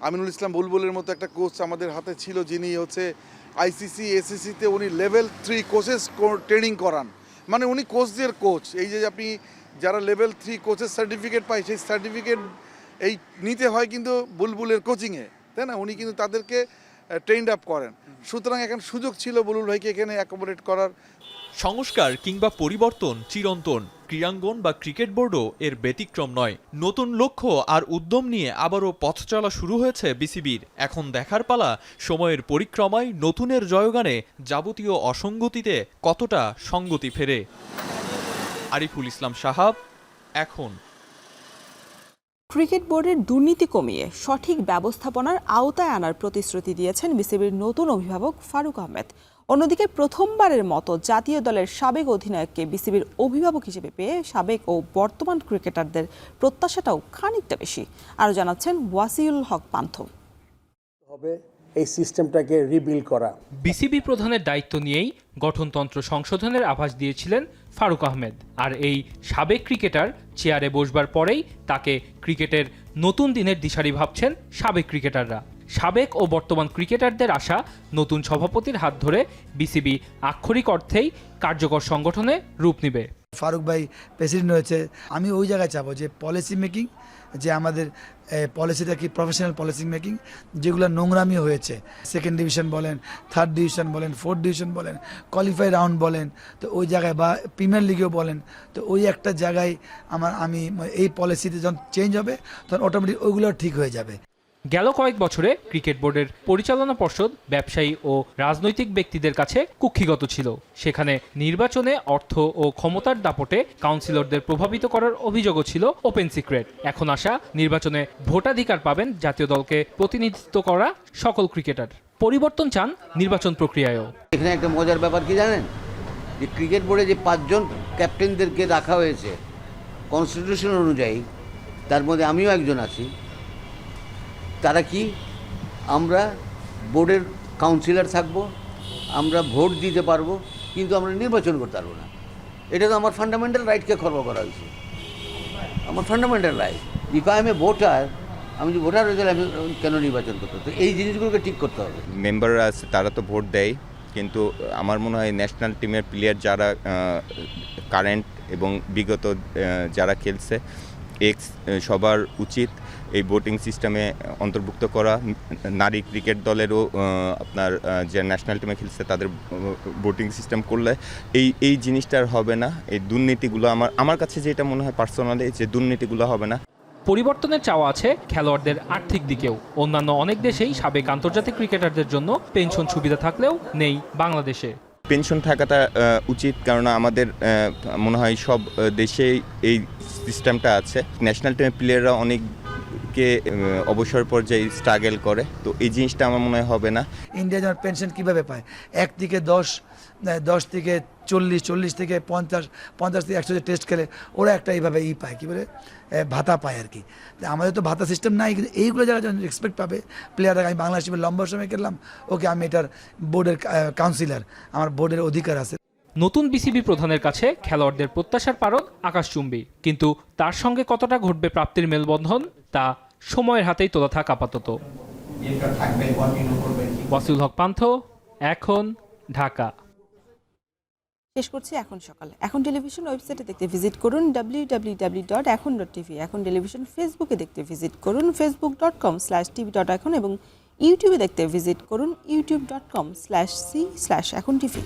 আমিনুল ইসলাম বুলবুলের মতো একটা কোচ আমাদের হাতে ছিল, যিনি হচ্ছে আইসিসি এসিসিতে উনি লেভেল 3 কোচেস ট্রেনিং করান, মানে উনি কোচদের কোচ। এই যে আপনি যারা লেভেল 3 কোচের সার্টিফিকেট পায়, সেই সার্টিফিকেট এই নিতে হয় কিন্তু বুলবুলের কোচিংয়ে, তাই না? উনি কিন্তু তাদেরকে ট্রেন্ড আপ করেন। সুতরাং এখন সুযোগ ছিল বুলবুল ভাইকে এখানে অ্যাকোমোডেট করার। সংস্কার কিংবা পরিবর্তন চিরন্তন, ক্রীড়াঙ্গন বা ক্রিকেট বোর্ডও এর ব্যতিক্রম নয়। নতুন লক্ষ্য আর উদ্যম নিয়ে আবারও পথ চলা শুরু হয়েছে বিসিবির। এখন দেখার পালা সময়ের পরিক্রমায় নতুনের জয়গানে যাবতীয় অসঙ্গতিতে কতটা সঙ্গতি ফেরে। আরিফুল ইসলাম সাহাব, এখন। ক্রিকেট বোর্ডের দুর্নীতি কমিয়ে সঠিক ব্যবস্থাপনার আওতায় আনার প্রতিশ্রুতি দিয়েছেন বিসিবির নতুন অভিভাবক ফারুক আহমেদ। অন্যদিকে প্রথমবারের মতো জাতীয় দলের সাবেক অধিনায়ককে বিসিবির অভিভাবক হিসেবে পেয়ে সাবেক ও বর্তমান ক্রিকেটারদের প্রত্যাশাটাও খানিকটা বেশি। আরও জানাচ্ছেন ওয়াসিউল হক পান্থ। হবে এই সিস্টেমটাকে রিবিল্ড করা। বিসিবি প্রধানের দায়িত্ব নিয়েই গঠনতন্ত্র সংশোধনের আভাস দিয়েছিলেন ফারুক আহমেদ। আর এই সাবেক ক্রিকেটার চেয়ারে বসবার পরেই তাকে ক্রিকেটের নতুন দিনের দিশারি ভাবছেন সাবেক ক্রিকেটাররা। সাবেক ও বর্তমান ক্রিকেটারদের আশা নতুন সভাপতির হাত ধরে বিসিবি আক্ষরিক অর্থেই কার্যকর সংগঠনে রূপ নেবে। ফারুক ভাই প্রেসিডেন্ট হয়েছে, আমি ওই জায়গায় চাবো যে পলিসি মেকিং, যে আমাদের পলিসিটা কি প্রফেশনাল পলিসি মেকিং, যেগুলো নোংরামি হয়েছে, সেকেন্ড ডিভিশন বলেন, থার্ড ডিভিশন বলেন, ফোর্থ ডিভিশন বলেন, কোয়ালিফাই রাউন্ড বলেন, তো ওই জায়গায় বা প্রিমিয়ার লিগেও বলেন, তো ওই একটা জায়গায় আমি এই পলিসিতে যখন চেঞ্জ হবে তখন অটোমেটিক ওইগুলো ঠিক হয়ে যাবে। গেল কয়েক বছরে ক্রিকেট বোর্ডের পরিচালনা পর্ষদ ব্যবসায়ী ও রাজনৈতিক ব্যক্তিদের কাছে কুক্ষিগত ছিল। সেখানে নির্বাচনে অর্থ ও ক্ষমতার দাপটে কাউন্সিলরদের প্রভাবিত করার অভিযোগও ছিল ওপেন সিক্রেট। এখন আশা নির্বাচনে ভোটাধিকার পাবেন জাতীয় দলকে প্রতিনিধিত্ব করা সকল ক্রিকেটার। পরিবর্তন চান নির্বাচন প্রক্রিয়ায়ও। এখানে একটা মজার ব্যাপার কি জানেন, যে ক্রিকেট বোর্ডে যে 5 জন ক্যাপ্টেনদেরকে রাখা হয়েছে কনস্টিটিউশন অনুযায়ী, তার মধ্যে আমিও একজন আছি। তারা কি, আমরা বোর্ডের কাউন্সিলর থাকবো, আমরা ভোট দিতে পারবো, কিন্তু আমরা নির্বাচন করতে পারবো না। এটা তো আমার ফান্ডামেন্টাল রাইটকে খর্ব করা হয়েছে, আমার fundamental right. If I M A voter, আমি যদি ভোটার হয়ে গেলে আমি কেন নির্বাচন করতে? তো এই জিনিসগুলোকে ঠিক করতে হবে। মেম্বাররা আছে তারা তো ভোট দেয়, কিন্তু আমার মনে হয় ন্যাশনাল টিমের প্লেয়ার যারা কারেন্ট এবং বিগত যারা খেলছে সবার উচিত এই ভোটিং সিস্টেমে অন্তর্ভুক্ত করা। নারী ক্রিকেট দলেরও আপনার যে ন্যাশনাল টিমে খেলছে তাদের ভোটিং সিস্টেম করলে এই জিনিসটা আর হবে না। এই দুর্নীতিগুলো আমার কাছে যেটা মনে হয় পার্সোনালি, যে দুর্নীতিগুলো হবে না। পরিবর্তনের চাওয়া আছে খেলোয়াড়দের আর্থিক দিকেও। অন্যান্য অনেক দেশেই সাবেক আন্তর্জাতিক ক্রিকেটারদের জন্য পেনশন সুবিধা থাকলেও নেই বাংলাদেশে। পেনশন থাকাটা উচিত, কারণ আমাদের মনে হয় সব দেশেই এই সিস্টেমটা আছে। ন্যাশনাল টিমের প্লেয়াররা অনেককে অবসর পর্যায়ে স্ট্রাগল করে, তো এই জিনিসটা আমার মনে হয় হবে না। ইন্ডিয়া যেমন পেনশন কীভাবে পায়, 1 থেকে 10 থেকে 40, 40 থেকে 50, 50 থেকে 100 টেস্ট খেলে ওরা একটা এইভাবে পায়, কী বলে ভাতা পায় আর কি। আমাদের তো ভাতা সিস্টেম নাই, কিন্তু এইগুলো যারা রেসপেক্ট পাবে প্লেয়াররা। আমি বাংলাদেশ টিমে লম্বা সময় খেললাম, ওকে আমি এটার বোর্ডের কাউন্সিলর, আমার বোর্ডের অধিকার আছে। নতুন বিসিবি প্রধানের কাছে খেলোয়াড়দের প্রত্যাশার পারদ আকাশচুম্বী, কিন্তু তার সঙ্গে কতটা ঘটবে প্রাপ্তির মেলবন্ধন তা সময়ের হাতেই তোলা থাক আপাতত। ওয়াসিউল হক পান্থ, এখন, ঢাকা। শেষ করছি এখন সকালে। এখন টেলিভিশন ওয়েবসাইটে দেখতে ভিজিট করুন www.এখন.tv। এখন টেলিভিশন ফেসবুকে দেখতে ভিজিট করুন facebook.com/tv.এখন এবং ইউটিউবে দেখতে ভিজিট করুন youtube.com/c/echontv।